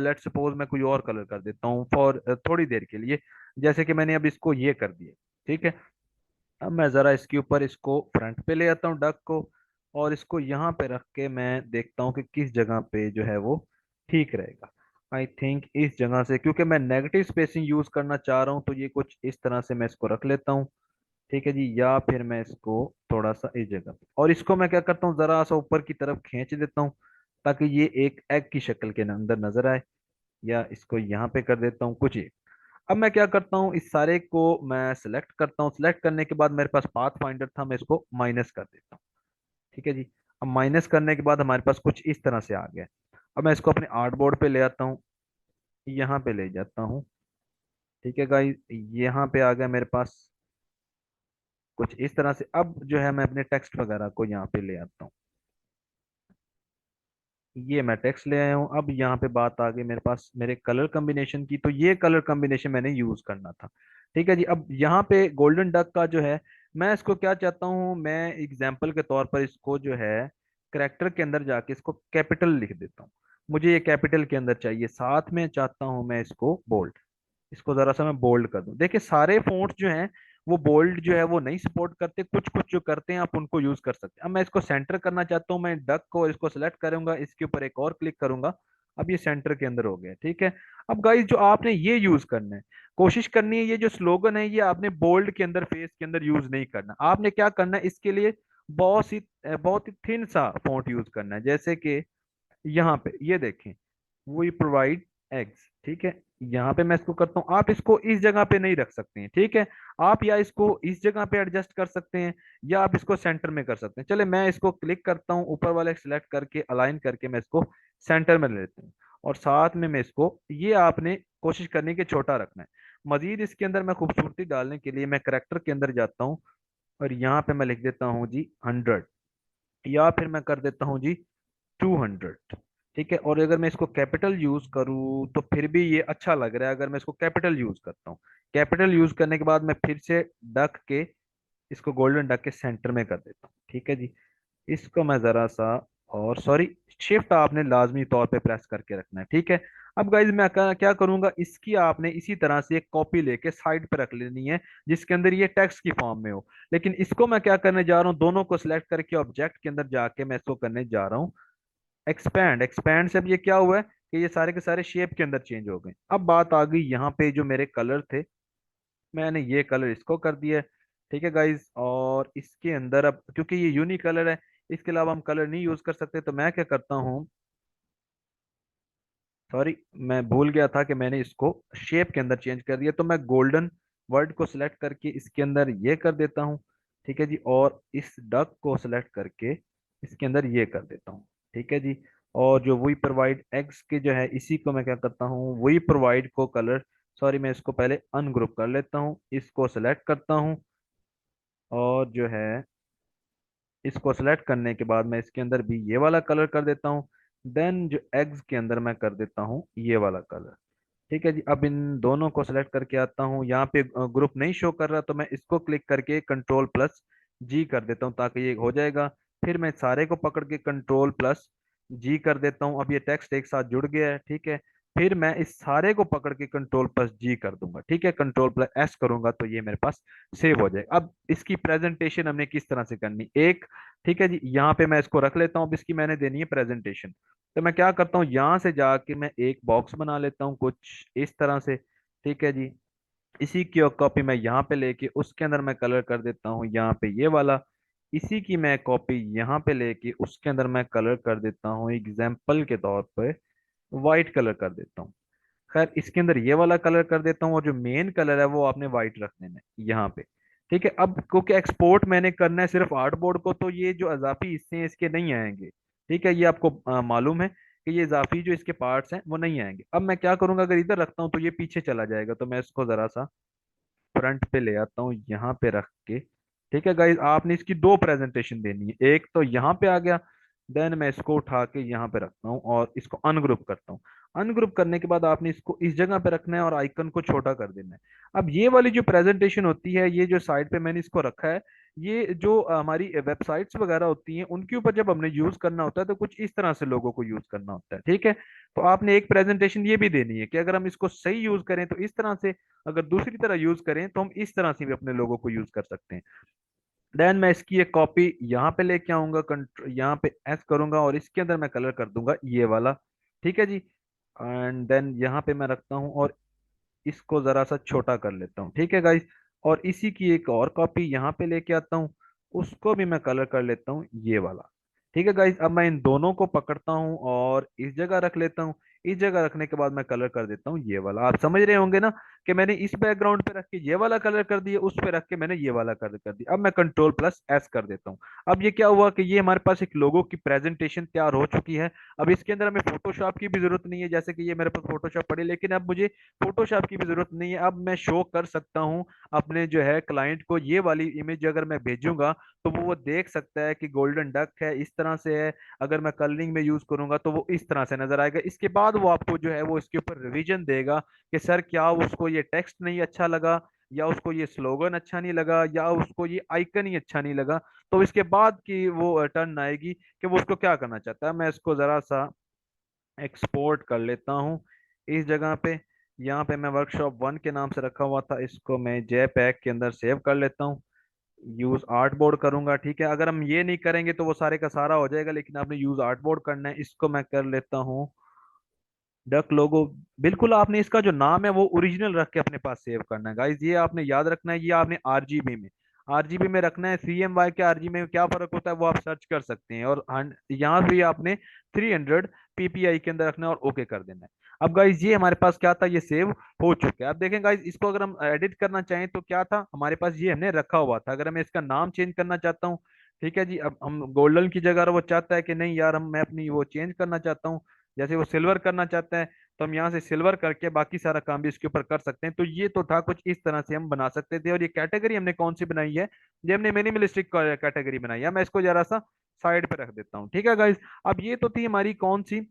लेट सपोज मैं कोई और कलर कर देता हूँ फॉर थोड़ी देर के लिए। जैसे कि मैंने अब इसको ये कर दिया। ठीक है। अब मैं जरा इसके ऊपर इसको फ्रंट पे ले आता हूँ डक को, और इसको यहाँ पे रख के मैं देखता हूँ कि किस जगह पे जो है वो ठीक रहेगा। आई थिंक इस जगह से, क्योंकि मैं नेगेटिव स्पेसिंग यूज करना चाह रहा हूँ, तो ये कुछ इस तरह से मैं इसको रख लेता हूँ। ठीक है जी। या फिर मैं इसको थोड़ा सा इस जगह पे, और इसको मैं क्या करता हूँ, जरा सा ऊपर की तरफ खींच देता हूँ, ताकि ये एक एग की शक्ल के अंदर नजर आए। या इसको यहाँ पे कर देता हूँ कुछ ये। अब मैं क्या करता हूँ, इस सारे को मैं सिलेक्ट करता हूँ। सिलेक्ट करने के बाद मेरे पास पाथ फाइंडर था, मैं इसको माइनस कर देता हूँ। ठीक है जी। अब माइनस करने के बाद हमारे पास कुछ इस तरह से आ गया। अब मैं इसको अपने आर्ट बोर्ड पे ले आता हूँ, यहाँ पे ले जाता हूँ। ठीक है गाइस, यहाँ पे आ गया मेरे पास कुछ इस तरह से। अब जो है मैं अपने टेक्स्ट वगैरह को यहाँ पे ले आता हूँ। ये मैं टेक्स्ट ले आया हूँ। अब यहाँ पे बात आ गई मेरे पास मेरे कलर कॉम्बिनेशन की, तो ये कलर कॉम्बिनेशन मैंने यूज करना था। ठीक है जी। अब यहाँ पे गोल्डन डक का जो है, मैं इसको क्या चाहता हूँ, मैं एग्जाम्पल के तौर पर इसको जो है करेक्टर के अंदर जाके इसको कैपिटल लिख देता हूँ। मुझे ये कैपिटल के अंदर चाहिए, साथ में चाहता हूँ मैं इसको बोल्ड। इसको जरा सा मैं बोल्ड कर दूं। देखिए सारे फोन्ट्स जो हैं वो बोल्ड जो है वो नहीं सपोर्ट करते, कुछ कुछ जो करते हैं आप उनको यूज कर सकते हैं। अब मैं इसको सेंटर करना चाहता हूँ, मैं डक को इसको सेलेक्ट करूंगा, इसके ऊपर एक और क्लिक करूंगा। अब ये सेंटर के अंदर हो गया। ठीक है। अब गाइस जो आपने ये यूज करना है, कोशिश करनी है ये जो स्लोगन है ये आपने बोल्ड के अंदर फेस के अंदर यूज नहीं करना। आपने क्या करना है, इसके लिए बहुत ही थिन सा फॉन्ट यूज करना है। जैसे कि यहाँ पे ये देखें, वी प्रोवाइड एग्स। ठीक है। यहाँ पे मैं इसको करता हूँ, आप इसको इस जगह पे नहीं रख सकते हैं। ठीक है। आप या इसको इस जगह पे एडजस्ट कर सकते हैं, या आप इसको सेंटर में कर सकते हैं। चले मैं इसको क्लिक करता हूँ, ऊपर वाले सेलेक्ट करके अलाइन करके मैं इसको सेंटर में ले लेता हूँ। और साथ में मैं इसको, ये आपने कोशिश करनी है कि छोटा रखना है। मजीद इसके अंदर मैं खूबसूरती डालने के लिए मैं करेक्टर के अंदर जाता हूँ, और यहाँ पे मैं लिख देता हूँ जी 100, या फिर मैं कर देता हूँ जी 200। ठीक है। और अगर मैं इसको कैपिटल यूज करूँ तो फिर भी ये अच्छा लग रहा है, अगर मैं इसको कैपिटल यूज करता हूँ। कैपिटल यूज करने के बाद मैं फिर से डक के इसको गोल्डन डक के सेंटर में कर देता हूँ, ठीक है जी। इसको मैं जरा सा, और सॉरी, शिफ्ट आपने लाजमी तौर पे प्रेस करके रखना है, ठीक है। अब गाइज मैं क्या करूंगा, इसकी आपने इसी तरह से एक कॉपी लेके साइड पे रख लेनी है, जिसके अंदर ये टेक्स्ट की फॉर्म में हो। लेकिन इसको मैं क्या करने जा रहा हूँ, दोनों को सिलेक्ट करके ऑब्जेक्ट के अंदर जाके मैं इसको करने जा रहा हूँ एक्सपैंड। एक्सपैंड से अब ये क्या हुआ है कि ये सारे के सारे शेप के अंदर चेंज हो गए। अब बात आ गई यहाँ पे, जो मेरे कलर थे, मैंने ये कलर इसको कर दिया है, ठीक है गाइज। और इसके अंदर अब क्योंकि ये यूनिक कलर है, इसके अलावा हम कलर नहीं यूज कर सकते, तो मैं क्या करता हूँ, सॉरी, मैं भूल गया था कि मैंने इसको शेप के अंदर चेंज कर दिया। तो मैं गोल्डन वर्ड को सिलेक्ट करके इसके अंदर ये कर देता हूँ, ठीक है जी। और इस डक को सिलेक्ट करके इसके अंदर ये कर देता हूँ, ठीक है जी। और जो वी प्रोवाइड एक्स के जो है, इसी को मैं क्या करता हूँ, वी प्रोवाइड को कलर, सॉरी, मैं इसको पहले अनग्रुप कर लेता हूँ, इसको सिलेक्ट करता हूँ। और जो है, इसको सेलेक्ट करने के बाद मैं इसके अंदर भी ये वाला कलर कर देता हूँ। देन जो एग्स के अंदर मैं कर देता हूँ ये वाला कलर, ठीक है जी। अब इन दोनों को सेलेक्ट करके आता हूँ, यहाँ पे ग्रुप नहीं शो कर रहा, तो मैं इसको क्लिक करके कंट्रोल प्लस जी कर देता हूँ ताकि ये हो जाएगा। फिर मैं सारे को पकड़ के कंट्रोल प्लस जी कर देता हूँ, अब ये टेक्स्ट एक साथ जुड़ गया है, ठीक है। फिर मैं इस सारे को पकड़ के कंट्रोल प्लस जी कर दूंगा, ठीक है, कंट्रोल प्लस एस करूंगा तो ये मेरे पास सेव हो जाएगा। अब इसकी प्रेजेंटेशन हमने किस तरह से करनी, एक, ठीक है जी, यहाँ पे मैं इसको रख लेता हूँ। अब इसकी मैंने देनी है प्रेजेंटेशन। तो मैं क्या करता हूँ, यहाँ से जाके मैं एक बॉक्स बना लेता हूँ कुछ इस तरह से, ठीक है जी। इसी की कॉपी मैं यहाँ पे लेके उसके अंदर मैं कलर कर देता हूँ यहाँ पे ये वाला। इसी की मैं कॉपी यहाँ पे लेके उसके अंदर मैं कलर कर देता हूँ एग्जाम्पल के तौर पे वाइट कलर कर देता हूँ। खैर, इसके अंदर ये वाला कलर कर देता हूँ, और जो मेन कलर है वो आपने व्हाइट रख देना है यहाँ पे, ठीक है। अब क्योंकि एक्सपोर्ट मैंने करना है सिर्फ आर्टबोर्ड को, तो ये जो अजाफी हिस्से हैं इसके नहीं आएंगे, ठीक है। ये आपको मालूम है कि ये इजाफी जो इसके पार्ट्स हैं वो नहीं आएंगे। अब मैं क्या करूंगा, अगर इधर रखता हूँ तो ये पीछे चला जाएगा, तो मैं इसको जरा सा फ्रंट पे ले आता हूँ यहाँ पे रख के, ठीक है गाइज। आपने इसकी दो प्रेजेंटेशन देनी है, एक तो यहाँ पे आ गया, देन मैं इसको उठा के यहाँ पे रखता हूँ और इसको अनग्रुप करता हूँ। अनग्रुप करने के बाद आपने इसको इस जगह पे रखना है और आइकन को छोटा कर देना है। अब ये वाली जो प्रेजेंटेशन होती है, ये जो साइड पे मैंने इसको रखा है, ये जो हमारी वेबसाइट्स वगैरह होती हैं उनके ऊपर जब हमने यूज करना होता है तो कुछ इस तरह से लोगों को यूज करना होता है, ठीक है। तो आपने एक प्रेजेंटेशन ये भी देनी है कि अगर हम इसको सही यूज करें तो इस तरह से, अगर दूसरी तरह यूज करें तो हम इस तरह से भी अपने लोगों को यूज कर सकते हैं। देन मैं इसकी एक कॉपी यहाँ पे लेके आऊंगा, यहाँ पे एस करूंगा और इसके अंदर मैं कलर कर दूंगा ये वाला, ठीक है जी। एंड देन यहाँ पे मैं रखता हूँ और इसको जरा सा छोटा कर लेता हूँ, ठीक है गाइस। और इसी की एक और कॉपी यहाँ पे लेके आता हूँ, उसको भी मैं कलर कर लेता हूँ ये वाला, ठीक है गाइस। अब मैं इन दोनों को पकड़ता हूँ और इस जगह रख लेता हूँ। इस जगह रखने के बाद मैं कलर कर देता हूँ ये वाला। आप समझ रहे होंगे ना कि मैंने इस बैकग्राउंड पे रख के ये वाला कलर कर दिया, उस पे रख के मैंने ये वाला कलर कर दिया। अब मैं कंट्रोल प्लस एस कर देता हूँ। अब ये क्या हुआ कि ये हमारे पास एक लोगो की प्रेजेंटेशन तैयार हो चुकी है। अब इसके अंदर हमें फोटोशॉप की भी जरूरत नहीं है, जैसे कि ये मेरे पास फोटोशॉप पड़ी, लेकिन अब मुझे फोटोशॉप की भी जरूरत नहीं है। अब मैं शो कर सकता हूँ अपने जो है क्लाइंट को ये वाली इमेज, अगर मैं भेजूंगा तो वो देख सकता है कि गोल्डन डक है, इस तरह से है। अगर मैं कलरिंग में यूज करूंगा तो वो इस तरह से नजर आएगा। इसके बाद वो आपको जो है वो इसके ऊपर रिवीजन देगा कि सर क्या उसको ये टेक्स्ट नहीं अच्छा लगा, या उसको ये स्लोगन अच्छा नहीं लगा, या उसको ये आइकन ही अच्छा नहीं लगा। तो इसके बाद की वो टर्न आएगी कि वो उसको क्या करना चाहता है। मैं इसको जरा सा एक्सपोर्ट कर लेता हूँ इस जगह पे। यहाँ पे मैं वर्कशॉप 1 के नाम से रखा हुआ था, इसको मैं जे पैक के अंदर सेव कर लेता हूँ। यूज आर्ट बोर्ड करूंगा, ठीक है। अगर हम ये नहीं करेंगे तो वो सारे का सारा हो जाएगा, लेकिन आपने यूज आर्ट बोर्ड करना है। इसको मैं कर लेता हूँ डक लोगो। बिल्कुल आपने इसका जो नाम है वो ओरिजिनल रख के अपने पास सेव करना है गाइज, ये आपने याद रखना है। ये आपने आरजीबी में रखना है। CMY के आरजीबी में क्या फर्क होता है वो आप सर्च कर सकते हैं। और यहाँ भी आपने 300 PPI के अंदर रखना है और ओके कर देना है। अब गाइज ये हमारे पास क्या था, ये सेव हो चुका है। अब देखें गाइज, इसको अगर हम एडिट करना चाहें तो क्या था हमारे पास, ये हमने रखा हुआ था। अगर मैं इसका नाम चेंज करना चाहता हूँ, ठीक है जी, अब हम गोल्डन की जगह वो चाहता है कि नहीं यार, हम मैं अपनी वो चेंज करना चाहता हूँ, जैसे वो सिल्वर करना चाहता है, तो हम यहाँ से सिल्वर करके बाकी सारा काम भी इसके ऊपर कर सकते हैं। तो ये तो था कुछ इस तरह से हम बना सकते थे। और ये कैटेगरी हमने कौन सी बनाई है, ये हमने मिनिमलिस्टिक कैटेगरी बनाई है। मैं इसको जरा सा साइड पे रख देता हूँ, ठीक है गाइज। अब ये तो थी हमारी कौन सी,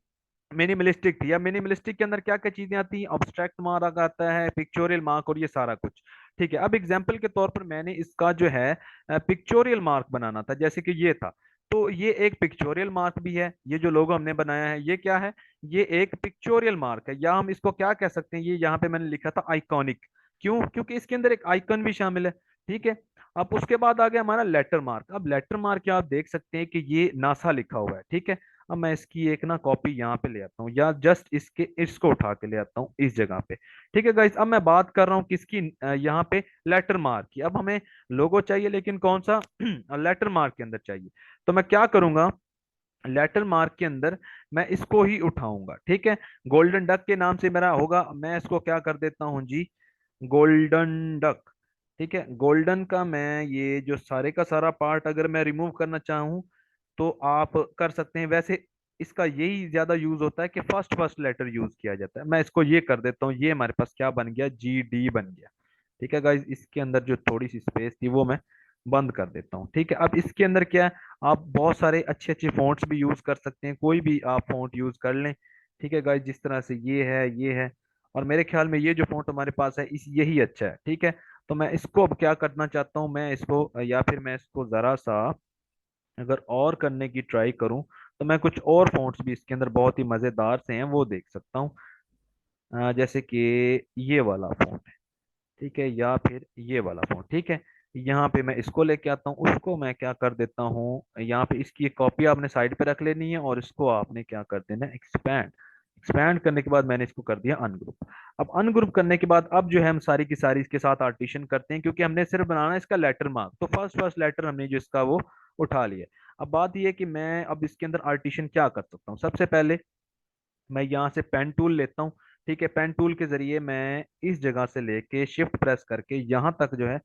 मिनिमलिस्टिक थी। अब मिनिमलिस्टिक के अंदर क्या क्या चीजें आती हैं, ऑब्स्ट्रैक्ट मार्क आता है, पिक्चोरियल मार्क और ये सारा कुछ। ठीक है, अब एग्जाम्पल के तौर पर मैंने इसका जो है पिक्चोरियल मार्क बनाना था, जैसे कि ये था, तो ये एक पिक्चोरियल मार्क भी है। ये जो लोगो हमने बनाया है ये क्या है, ये एक पिक्चोरियल मार्क है, या हम इसको क्या कह सकते हैं, ये यहाँ पे मैंने लिखा था आइकॉनिक। क्यों? क्योंकि इसके अंदर एक आइकन भी शामिल है। ठीक है। अब उसके बाद आ गया हमारा लेटर मार्क। अब लेटर मार्क क्या आप देख सकते हैं कि ये नासा लिखा हुआ है। ठीक है। अब मैं इसकी एक ना कॉपी यहाँ पे ले आता हूँ, या जस्ट इसके इसको उठा के ले आता हूँ इस जगह पे। ठीक है गाइस, अब मैं बात कर रहा हूँ किसकी, यहाँ पे लेटर मार्क की। अब हमें लोगो चाहिए, लेकिन कौन सा लेटर मार्क के अंदर चाहिए। तो मैं क्या करूंगा, लेटर मार्क के अंदर मैं इसको ही उठाऊंगा। ठीक है। गोल्डन डक के नाम से मेरा होगा, मैं इसको क्या कर देता हूँ जी, गोल्डन डक। ठीक है। गोल्डन का मैं ये जो सारे का सारा पार्ट अगर मैं रिमूव करना चाहूँ तो आप कर सकते हैं। वैसे इसका यही ज्यादा यूज होता है कि फर्स्ट फर्स्ट लेटर यूज किया जाता है। मैं इसको ये कर देता हूँ, ये हमारे पास क्या बन गया, जी डी बन गया। ठीक है गाइज, इसके अंदर जो थोड़ी सी स्पेस थी वो मैं बंद कर देता हूँ। ठीक है। अब इसके अंदर क्या है, आप बहुत सारे अच्छे अच्छे फॉन्ट्स भी यूज कर सकते हैं, कोई भी आप फॉन्ट यूज कर लें। ठीक है गाइज, जिस तरह से ये है, ये है, और मेरे ख्याल में ये जो फॉन्ट हमारे पास है इस यही अच्छा है। ठीक है। तो मैं इसको अब क्या करना चाहता हूँ, मैं इसको या फिर मैं इसको जरा सा अगर और करने की ट्राई करूं तो मैं कुछ और फॉन्ट्स भी इसके अंदर बहुत ही मजेदार से हैं वो देख सकता हूँ। जैसे कि ये वाला फॉन्ट है। ठीक है, या फिर ये वाला फॉन्ट। ठीक है। यहाँ पे मैं इसको लेके आता हूँ, उसको मैं क्या कर देता हूँ, यहाँ पे इसकी एक कॉपी आपने साइड पे रख लेनी है, और इसको आपने क्या कर देना है, एक्सपैंड। एक्सपैंड करने के बाद मैंने इसको कर दिया अनग्रुप। अब अनग्रुप करने के बाद अब जो है हम सारी की सारी इसके साथ आर्टिशन करते हैं, क्योंकि हमने सिर्फ बनाना है इसका लेटर मार्क, तो फर्स्ट फर्स्ट लेटर हमने जो इसका वो उठा लिया। अब बात यह है कि मैं अब इसके अंदर आर्टिशन क्या कर सकता हूँ। सबसे पहले मैं यहाँ से पेन टूल लेता हूँ। ठीक है। पेन टूल के जरिए मैं इस जगह से लेके शिफ्ट प्रेस करके यहाँ तक जो है,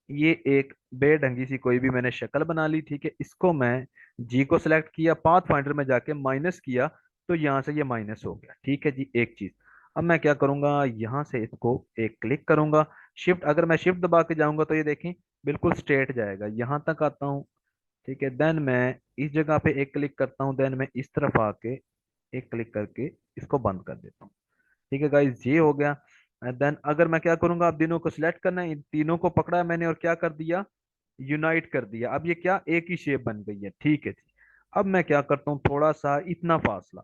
ये एक बेढंगी सी कोई भी मैंने शक्ल बना ली। ठीक है। इसको मैं जी को सिलेक्ट किया, पाथ फाइंडर में जाके माइनस किया, तो यहाँ से ये माइनस हो गया। ठीक है जी, एक चीज। अब मैं क्या करूंगा, यहाँ से इसको एक क्लिक करूंगा, शिफ्ट, अगर मैं शिफ्ट दबा के जाऊंगा तो ये देखें बिल्कुल स्ट्रेट जाएगा, यहाँ तक आता हूँ। ठीक है। देन मैं इस जगह पे एक क्लिक करता हूँ, देन मैं इस तरफ आके एक क्लिक करके इसको बंद कर देता हूँ। ठीक है गाइस, ये हो गया। देन अगर मैं क्या करूंगा, अब तीनों को सिलेक्ट करना है, इन तीनों को पकड़ा मैंने और क्या कर दिया, यूनाइट कर दिया। अब ये क्या एक ही शेप बन गई है। ठीक है जी। अब मैं क्या करता हूँ, थोड़ा सा इतना फासला।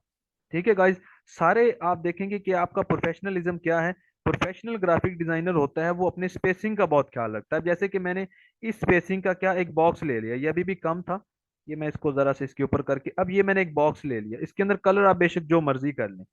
ठीक है गाइस, सारे आप देखेंगे कि आपका प्रोफेशनलिज्म क्या है। प्रोफेशनल ग्राफिक डिजाइनर होता है वो अपने स्पेसिंग का बहुत ख्याल रखता है। जैसे कि मैंने इस स्पेसिंग का क्या एक बॉक्स ले लिया, ये अभी भी कम था, ये मैं इसको जरा से इसके ऊपर करके, अब ये मैंने एक बॉक्स ले लिया, इसके अंदर कलर आप बेशक जो मर्जी कर लें।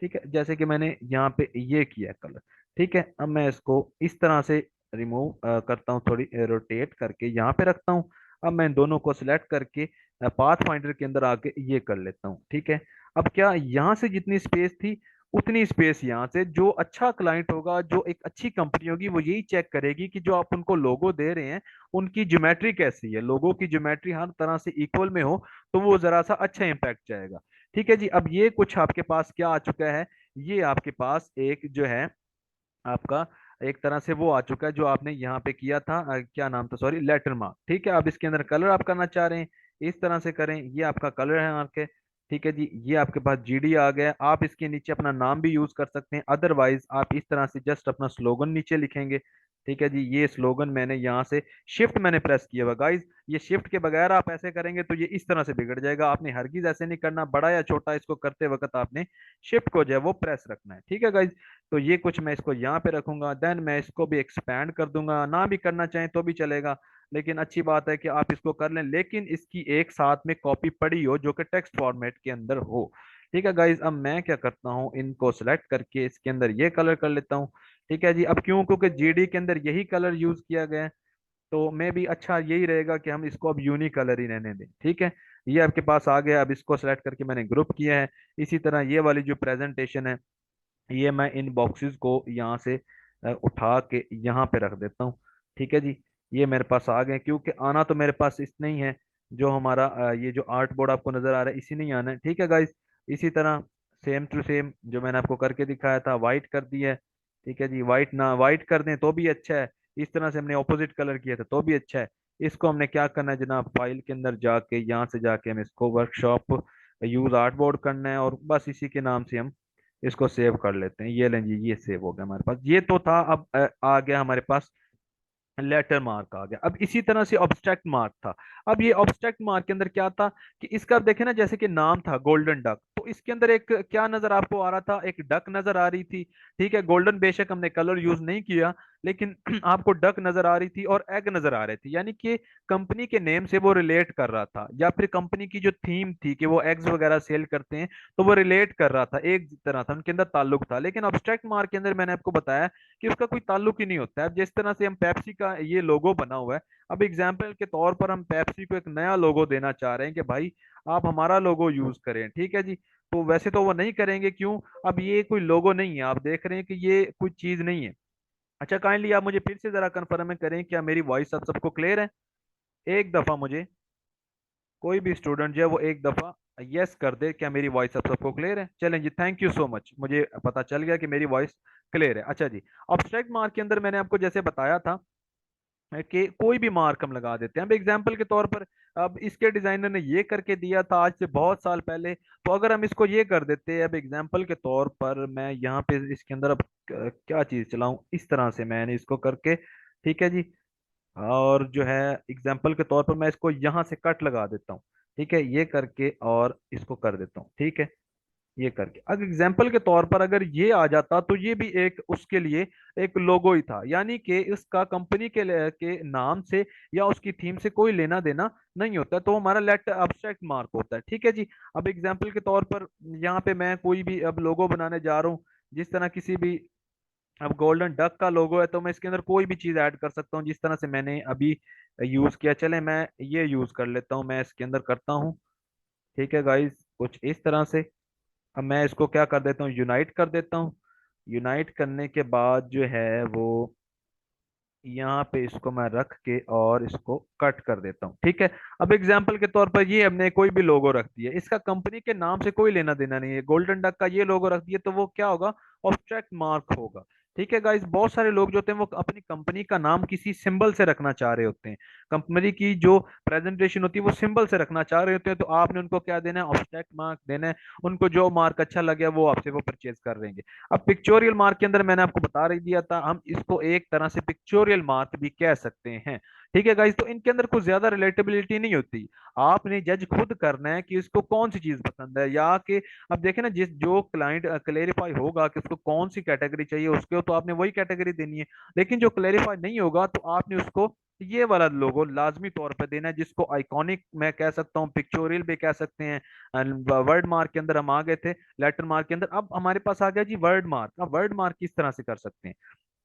ठीक है। जैसे कि मैंने यहाँ पे ये किया कलर। ठीक है। अब मैं इसको इस तरह से रिमूव करता हूँ, थोड़ी रोटेट करके यहाँ पे रखता हूँ। अब मैं इन दोनों को सिलेक्ट करके पाथ फाइंडर के अंदर आके ये कर लेता हूँ। ठीक है। अब क्या यहाँ से जितनी स्पेस थी उतनी स्पेस यहाँ से, जो अच्छा क्लाइंट होगा, जो एक अच्छी कंपनी होगी, वो यही चेक करेगी कि जो आप उनको लोगो दे रहे हैं उनकी ज्योमेट्री कैसी है, लोगों की ज्योमेट्री हर तरह से इक्वल में हो, तो वो जरा सा अच्छा इंपैक्ट जाएगा। ठीक है जी। अब ये कुछ आपके पास क्या आ चुका है, ये आपके पास एक जो है आपका एक तरह से वो आ चुका है जो आपने यहाँ पे किया था, क्या नाम था, सॉरी, लेटर मार्क। ठीक है। अब इसके अंदर कलर आप करना चाह रहे हैं, इस तरह से करें, ये आपका कलर है आपके। ठीक है जी, ये आपके पास जीडी आ गया। आप इसके नीचे अपना नाम भी यूज कर सकते हैं, अदरवाइज आप इस तरह से जस्ट अपना स्लोगन नीचे लिखेंगे। ठीक है जी, ये स्लोगन मैंने यहाँ से शिफ्ट मैंने प्रेस किया हुआ गाइज, ये शिफ्ट के बगैर आप ऐसे करेंगे तो ये इस तरह से बिगड़ जाएगा। आपने हरगिज ऐसे नहीं करना, बड़ा या छोटा इसको करते वक्त आपने शिफ्ट को जो है वो प्रेस रखना है। ठीक है गाइज। तो ये कुछ मैं इसको यहाँ पे रखूंगा, देन मैं इसको भी एक्सपैंड कर दूंगा, ना भी करना चाहें तो भी चलेगा, लेकिन अच्छी बात है कि आप इसको कर लें, लेकिन इसकी एक साथ में कॉपी पड़ी हो जो कि टेक्स्ट फॉर्मेट के अंदर हो। ठीक है गाइज, अब मैं क्या करता हूँ, इनको सेलेक्ट करके इसके अंदर ये कलर कर लेता हूँ। ठीक है जी। अब क्यों, क्योंकि जीडी के अंदर यही कलर यूज किया गया है, तो मे भी अच्छा यही रहेगा कि हम इसको अब यूनिक कलर ही रहने दें। ठीक है। ये आपके पास आ गया, अब इसको सेलेक्ट करके मैंने ग्रुप किया है। इसी तरह ये वाली जो प्रेजेंटेशन है, ये मैं इन बॉक्सेस को यहाँ से उठा के यहाँ पे रख देता हूँ। ठीक है जी। ये मेरे पास आ गए, क्योंकि आना तो मेरे पास इस नहीं है, जो हमारा ये जो आर्ट बोर्ड आपको नजर आ रहा है इसी नहीं आना है। ठीक है गाइस। इसी तरह सेम टू सेम जो मैंने आपको करके दिखाया था, वाइट कर दिया है। ठीक है जी, वाइट ना वाइट कर दें तो भी अच्छा है, इस तरह से हमने ऑपोजिट कलर किया था तो भी अच्छा है। इसको हमने क्या करना है जनाब, फाइल के अंदर जाके यहाँ से जाके हम इसको वर्कशॉप यूज आर्ट बोर्ड करना है, और बस इसी के नाम से हम इसको सेव कर लेते हैं। ये लें जी, ये सेव हो गया हमारे पास, ये तो था। अब आ गया हमारे पास लेटर मार्क आ गया। अब इसी तरह से ऑब्स्ट्रैक्ट मार्क था। अब ये ऑब्स्ट्रैक्ट मार्क के अंदर क्या था कि इसका आप देखें ना, जैसे कि नाम था गोल्डन डक, तो इसके अंदर एक क्या नजर आपको आ रहा था, एक डक नजर आ रही थी। ठीक है, गोल्डन बेशक हमने कलर यूज नहीं किया, लेकिन आपको डक नजर आ रही थी और एग नजर आ रहे थे, यानी कि कंपनी के नेम से वो रिलेट कर रहा था, या फिर कंपनी की जो थीम थी कि वो एग्स वगैरह सेल करते हैं, तो वो रिलेट कर रहा था, एक तरह था, उनके अंदर ताल्लुक था। लेकिन ऑब्स्ट्रैक्ट मार्क के अंदर मैंने आपको बताया कि उसका कोई ताल्लुक ही नहीं होता है। अब जिस तरह से हम पेप्सी का ये लोगो बना हुआ है, अब एग्जाम्पल के तौर पर हम पेप्सी को एक नया लोगो देना चाह रहे हैं कि भाई आप हमारा लोगो यूज करें, ठीक है जी, तो वैसे तो वो नहीं करेंगे, क्यों? अब ये कोई लोगो नहीं है, आप देख रहे हैं कि ये कोई चीज नहीं है। अच्छा, काइंडली आप मुझे फिर से जरा कंफर्म करें, क्या मेरी वॉइस अब सबको क्लियर है? एक दफा मुझे कोई भी स्टूडेंट जो है वो एक दफा यस कर दे, क्या मेरी वॉइस अब सबको क्लियर है? चलें जी, थैंक यू सो मच, मुझे पता चल गया कि मेरी वॉइस क्लियर है। अच्छा जी, ऑब्स्ट्रैक्ट मार्क के अंदर मैंने आपको जैसे बताया था कि कोई भी मार्क हम लगा देते हैं। अब एग्जाम्पल के तौर पर, अब इसके डिजाइनर ने ये करके दिया था आज से बहुत साल पहले, तो अगर हम इसको ये कर देते हैं, अब एग्जाम्पल के तौर पर मैं यहाँ पे इसके अंदर अब क्या चीज चलाऊं, इस तरह से मैंने इसको करके, ठीक है जी, और जो है एग्जाम्पल के तौर पर मैं इसको यहाँ से कट लगा देता हूँ, ठीक है, ये करके और इसको कर देता हूँ, ठीक है, ये करके। अगर एग्जाम्पल के तौर पर अगर ये आ जाता, तो ये भी एक उसके लिए एक लोगो ही था, यानी कि इसका कंपनी के नाम से या उसकी थीम से कोई लेना देना नहीं होता, तो हमारा लेट अब्स्ट्रैक्ट मार्क होता है, ठीक है जी। अब एग्जाम्पल के तौर पर यहाँ पे मैं कोई भी अब लोगो बनाने जा रहा हूँ, जिस तरह किसी भी, अब गोल्डन डक का लोगो है, तो मैं इसके अंदर कोई भी चीज ऐड कर सकता हूँ, जिस तरह से मैंने अभी यूज किया। चले मैं ये यूज कर लेता हूँ, मैं इसके अंदर करता हूँ, ठीक है गाइस, कुछ इस तरह से। अब मैं इसको क्या कर देता हूँ, यूनाइट कर देता हूँ। यूनाइट करने के बाद जो है वो यहाँ पे इसको मैं रख के और इसको कट कर देता हूँ, ठीक है। अब एग्जाम्पल के तौर पर ये हमने कोई भी लोगो रख दिया, इसका कंपनी के नाम से कोई लेना देना नहीं है, गोल्डन डक का ये लोगो रख दिया, तो वो क्या होगा, ऑब्स्ट्रैक्ट मार्क होगा। ठीक है गाइस, बहुत सारे लोग जो होते हैं वो अपनी कंपनी का नाम किसी सिंबल से रखना चाह रहे होते हैं, कंपनी की जो प्रेजेंटेशन होती है वो सिंबल से रखना चाह रहे होते हैं, तो आपने उनको क्या देना है, ऑब्स्ट्रैक्ट मार्क देना है। उनको जो मार्क अच्छा लगे वो आपसे वो परचेज कर लेंगे। अब पिक्चोरियल मार्क के अंदर मैंने आपको बता रही दिया था, हम इसको एक तरह से पिक्चोरियल मार्क भी कह सकते हैं, ठीक है गाइस। तो इनके अंदर कुछ ज्यादा रिलेटेबिलिटी नहीं होती, आपने जज खुद करना है कि इसको कौन सी चीज पसंद है, या कि अब देखें ना, जिस जो क्लाइंट क्लेरिफाई होगा कि उसको कौन सी कैटेगरी चाहिए, उसको तो आपने वही कैटेगरी देनी है। लेकिन जो क्लेरिफाई नहीं होगा, तो आपने उसको ये वाला लोगो लाजमी तौर पर देना है, जिसको आइकॉनिक मैं कह सकता हूँ, पिक्चोरियल भी कह सकते हैं। वर्ड मार्क के अंदर हम आ गए थे, लेटर मार्क के अंदर अब हमारे पास आ गया जी वर्ड मार्क। अब वर्ड मार्क किस तरह से कर सकते हैं,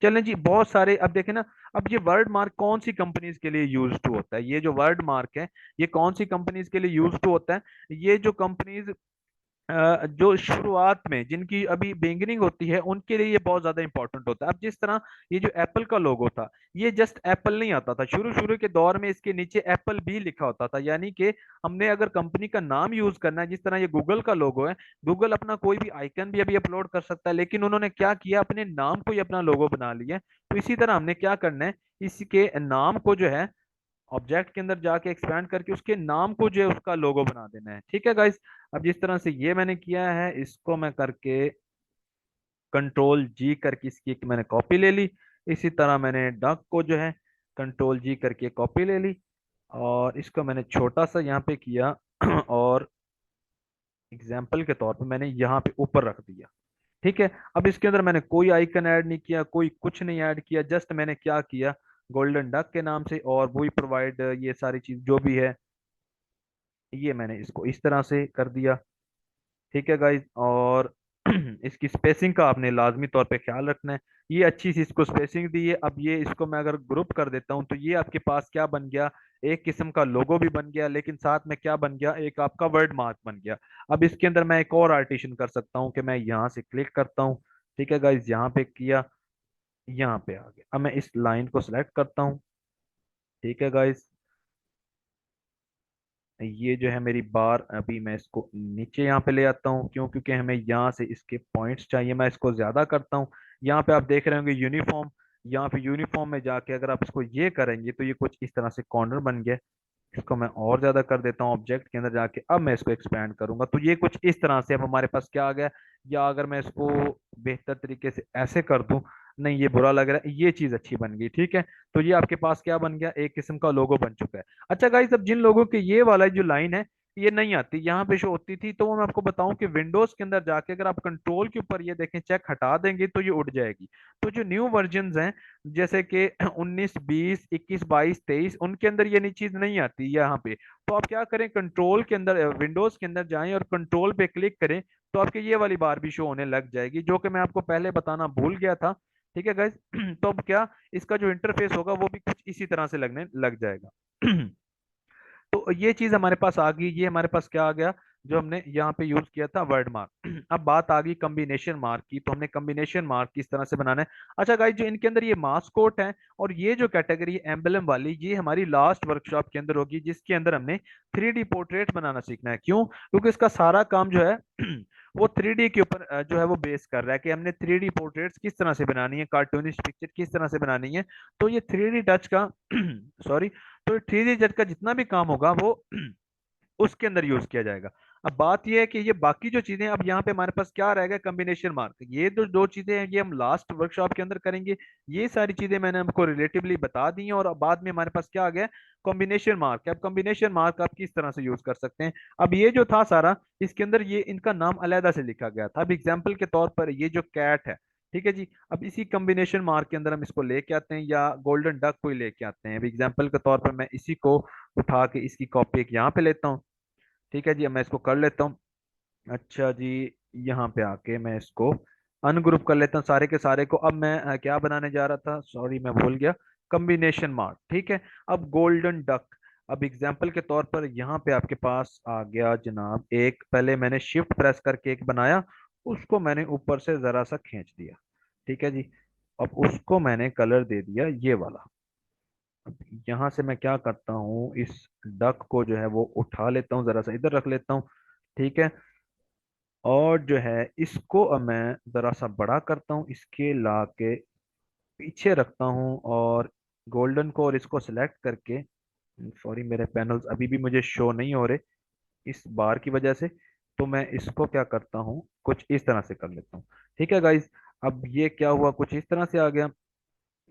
चलें जी, बहुत सारे, अब देखें ना, अब ये वर्ड मार्क कौन सी कंपनीज के लिए यूज टू होता है, ये जो वर्ड मार्क है ये कौन सी कंपनीज के लिए यूज टू होता है? ये जो कंपनीज जो शुरुआत में जिनकी अभी बिगिनिंग होती है, उनके लिए ये बहुत ज्यादा इंपॉर्टेंट होता है। अब जिस तरह ये जो एप्पल का लोगो था, ये जस्ट एप्पल नहीं आता था, शुरू शुरू के दौर में इसके नीचे एप्पल भी लिखा होता था, यानी कि हमने अगर कंपनी का नाम यूज करना है, जिस तरह ये गूगल का लोगो है, गूगल अपना कोई भी आइकन भी अभी अपलोड कर सकता है, लेकिन उन्होंने क्या किया, अपने नाम को ही अपना लोगो बना लिया। तो इसी तरह हमने क्या करना है, इसके नाम को जो है ऑब्जेक्ट के अंदर जाके एक्सपैंड करके उसके नाम को जो है उसका लोगो बना देना है, ठीक है गाइस। अब जिस तरह से ये मैंने किया है, इसको मैं करके कंट्रोल जी करके इसकी एक मैंने कॉपी ले ली। इसी तरह मैंने डक को जो है कंट्रोल जी करके कॉपी ले ली, और इसको मैंने छोटा सा यहाँ पे किया और एग्जाम्पल के तौर पे मैंने यहाँ पे ऊपर रख दिया, ठीक है। अब इसके अंदर मैंने कोई आइकन ऐड नहीं किया, कोई कुछ नहीं ऐड किया, जस्ट मैंने क्या किया, गोल्डन डक के नाम से और वही प्रोवाइड ये सारी चीज जो भी है, ये मैंने इसको इस तरह से कर दिया, ठीक है गाइज। और इसकी स्पेसिंग का आपने लाजमी तौर पे ख्याल रखना है, ये अच्छी सी इसको स्पेसिंग दी है। अब ये इसको मैं अगर ग्रुप कर देता हूँ, तो ये आपके पास क्या बन गया, एक किस्म का लोगो भी बन गया, लेकिन साथ में क्या बन गया, एक आपका वर्ड मार्क बन गया। अब इसके अंदर मैं एक और आर्टिशन कर सकता हूँ कि मैं यहाँ से क्लिक करता हूँ, ठीक है गाइज, यहाँ पे किया, यहाँ पे आ गया। अब मैं इस लाइन को सिलेक्ट करता हूँ, ठीक है गाइज, ये जो है मेरी बार, अभी मैं इसको नीचे यहाँ पे ले आता हूँ, क्यों? क्योंकि हमें यहाँ से इसके पॉइंट्स चाहिए, मैं इसको ज्यादा करता हूँ। यहाँ पे आप देख रहे होंगे यूनिफॉर्म, यहाँ पे यूनिफॉर्म में जाके अगर आप इसको ये करेंगे, तो ये कुछ इस तरह से कॉर्नर बन गया, इसको मैं और ज्यादा कर देता हूँ ऑब्जेक्ट के अंदर जाके। अब मैं इसको एक्सपैंड करूंगा तो ये कुछ इस तरह से अब हमारे पास क्या आ गया। या अगर मैं इसको बेहतर तरीके से ऐसे कर दूं, नहीं ये बुरा लग रहा है, ये चीज अच्छी बन गई, ठीक है। तो ये आपके पास क्या बन गया, एक किस्म का लोगो बन चुका है। अच्छा गाइस, अब जिन लोगों के ये वाला जो लाइन है ये नहीं आती, यहाँ पे शो होती थी, तो वो मैं आपको बताऊं कि विंडोज के अंदर जाके अगर आप कंट्रोल के ऊपर ये देखें चेक हटा देंगे तो ये उड़ जाएगी। तो जो न्यू वर्जन्स हैं जैसे कि 19 20 21 22 23, उनके अंदर ये नई चीज नहीं आती यहाँ पे। तो आप क्या करें, कंट्रोल के अंदर विंडोज के अंदर जाएं और कंट्रोल पे क्लिक करें, तो आपके ये वाली बार भी शो होने लग जाएगी, जो कि मैं आपको पहले बताना भूल गया था। ठीक है गाइज। तो अब क्या, इसका जो इंटरफेस होगा वो भी कुछ इसी तरह से लगने लग जाएगा। तो ये चीज हमारे पास आ गई, ये हमारे पास क्या आ गया, जो हमने यहाँ पे यूज किया था वर्ड मार्क। अब बात आ गई कॉम्बिनेशन मार्क की, तो हमने कॉम्बिनेशन मार्क किस तरह से बनाना है। अच्छा गाइस, जो इनके अंदर ये मास्कोट है और ये जो कैटेगरी एम्बलम वाली, ये हमारी लास्ट वर्कशॉप के अंदर होगी, जिसके अंदर हमने 3D पोर्ट्रेट बनाना सीखना है। क्यों? क्योंकि इसका सारा काम जो है वो 3D के ऊपर जो है वो बेस कर रहा है कि हमने 3D पोर्ट्रेट्स किस तरह से बनानी है, कार्टूनिस्ट पिक्चर किस तरह से बनानी है। तो ये 3D टच का सॉरी, तो 3D टच का जितना भी काम होगा वो उसके अंदर यूज किया जाएगा। अब बात यह है कि ये बाकी जो चीजें, अब यहाँ पे हमारे पास क्या रहेगा, कॉम्बिनेशन मार्क, ये जो दो चीजें हैं ये हम लास्ट वर्कशॉप के अंदर करेंगे। ये सारी चीजें मैंने हमको रिलेटिवली बता दी हैं, और अब बाद में हमारे पास क्या आ गया, कॉम्बिनेशन मार्क। अब कॉम्बिनेशन मार्क आप किस तरह से यूज कर सकते हैं। अब ये जो था सारा, इसके अंदर ये इनका नाम अलहदा से लिखा गया था। अब एग्जाम्पल के तौर पर ये जो कैट है, ठीक है जी, अब इसी कॉम्बिनेशन मार्क के अंदर हम इसको लेके आते हैं, या गोल्डन डक को ही लेके आते हैं। अब एग्जाम्पल के तौर पर मैं इसी को उठा के इसकी कॉपी एक यहाँ पे लेता हूँ। ठीक है जी, अब मैं इसको कर लेता हूँ। अच्छा जी, यहाँ पे आके मैं इसको अनग्रुप कर लेता हूँ सारे के सारे को। अब मैं क्या बनाने जा रहा था, सॉरी मैं भूल गया, कॉम्बिनेशन मार्क, ठीक है। अब गोल्डन डक, अब एग्जाम्पल के तौर पर यहाँ पे आपके पास आ गया जनाब, एक पहले मैंने शिफ्ट प्रेस करके एक बनाया, उसको मैंने ऊपर से जरा सा खींच दिया, ठीक है जी। अब उसको मैंने कलर दे दिया ये वाला। अब यहाँ से मैं क्या करता हूँ, इस डक को जो है वो उठा लेता हूँ, जरा सा इधर रख लेता हूँ, ठीक है। और जो है इसको अब मैं जरा सा बड़ा करता हूँ, इसके ला के पीछे रखता हूँ, और गोल्डन को और इसको सिलेक्ट करके, सॉरी मेरे पैनल्स अभी भी मुझे शो नहीं हो रहे इस बार की वजह से, तो मैं इसको क्या करता हूँ, कुछ इस तरह से कर लेता हूँ। ठीक है गाइज, अब ये क्या हुआ, कुछ इस तरह से आ गया।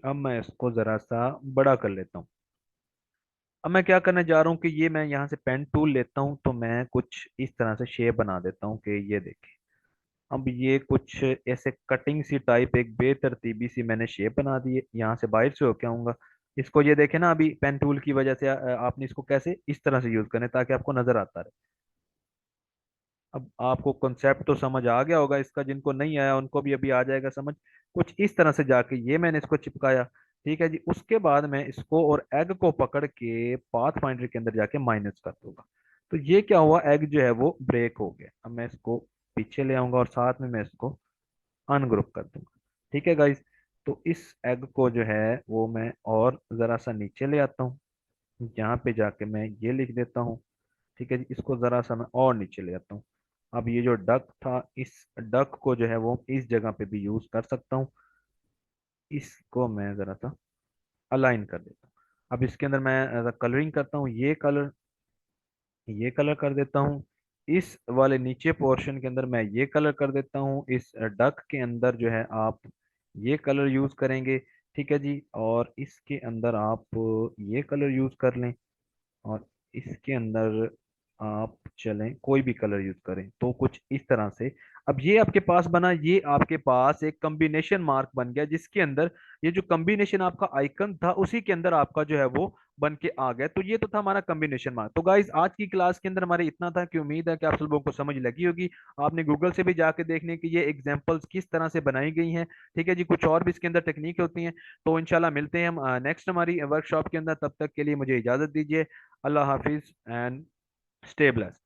अब मैं इसको जरा सा बड़ा कर लेता हूँ। अब मैं क्या करने जा रहा हूँ कि ये मैं यहाँ से पेन टूल लेता हूँ, तो मैं कुछ इस तरह से शेप बना देता हूँ कि ये देखें। अब ये कुछ ऐसे कटिंग सी टाइप एक बेतरतीबी सी मैंने शेप बना दी है, यहाँ से बाहर से होके आऊंगा। इसको ये देखे ना, अभी पेन टूल की वजह से आपने इसको कैसे इस तरह से यूज करना है ताकि आपको नजर आता रहे। अब आपको कॉन्सेप्ट तो समझ आ गया होगा इसका, जिनको नहीं आया उनको भी अभी आ जाएगा समझ। कुछ इस तरह से जाके ये मैंने इसको चिपकाया, ठीक है जी। उसके बाद मैं इसको और एग को पकड़ के पाथ फाइंडर के अंदर जाके माइनस कर दूंगा। तो ये क्या हुआ, एग जो है वो ब्रेक हो गया। अब मैं इसको पीछे ले आऊंगा और साथ में मैं इसको अनग्रुप कर दूंगा। ठीक है गाइस, तो इस एग को जो है वो मैं और जरा सा नीचे ले आता हूँ, यहाँ पे जाके मैं ये लिख देता हूँ। ठीक है जी, इसको जरा सा मैं और नीचे ले आता हूँ। अब ये जो डक था, इस डक को जो है वो इस जगह पे भी यूज कर सकता हूँ। इसको मैं जरा सा अलाइन कर देता हूँ। अब इसके अंदर मैं कलरिंग करता हूँ, ये कलर कर देता हूँ। इस वाले नीचे पोर्शन के अंदर मैं ये कलर कर देता हूँ। इस डक के अंदर जो है आप ये कलर यूज करेंगे, ठीक है जी। और इसके अंदर आप ये कलर यूज कर लें, और इसके अंदर आप चलें कोई भी कलर यूज करें, तो कुछ इस तरह से। अब ये आपके पास बना, ये आपके पास एक कॉम्बिनेशन मार्क बन गया, जिसके अंदर ये जो कॉम्बिनेशन आपका आइकन था उसी के अंदर आपका जो है वो बन के आ गया। तो ये तो था हमारा कॉम्बिनेशन मार्क। तो गाइज आज की क्लास के अंदर हमारे इतना था, कि उम्मीद है कि आप सब लोगों को समझ लगी होगी। आपने गूगल से भी जाके देखने की ये एग्जांपल्स किस तरह से बनाई गई हैं। ठीक है जी, कुछ और भी इसके अंदर टेक्निक होती हैं। तो इंशाल्लाह मिलते हैं हम नेक्स्ट हमारी वर्कशॉप के अंदर। तब तक के लिए मुझे इजाजत दीजिए। अल्लाह हाफिज एंड स्टे ब्लेस्ड।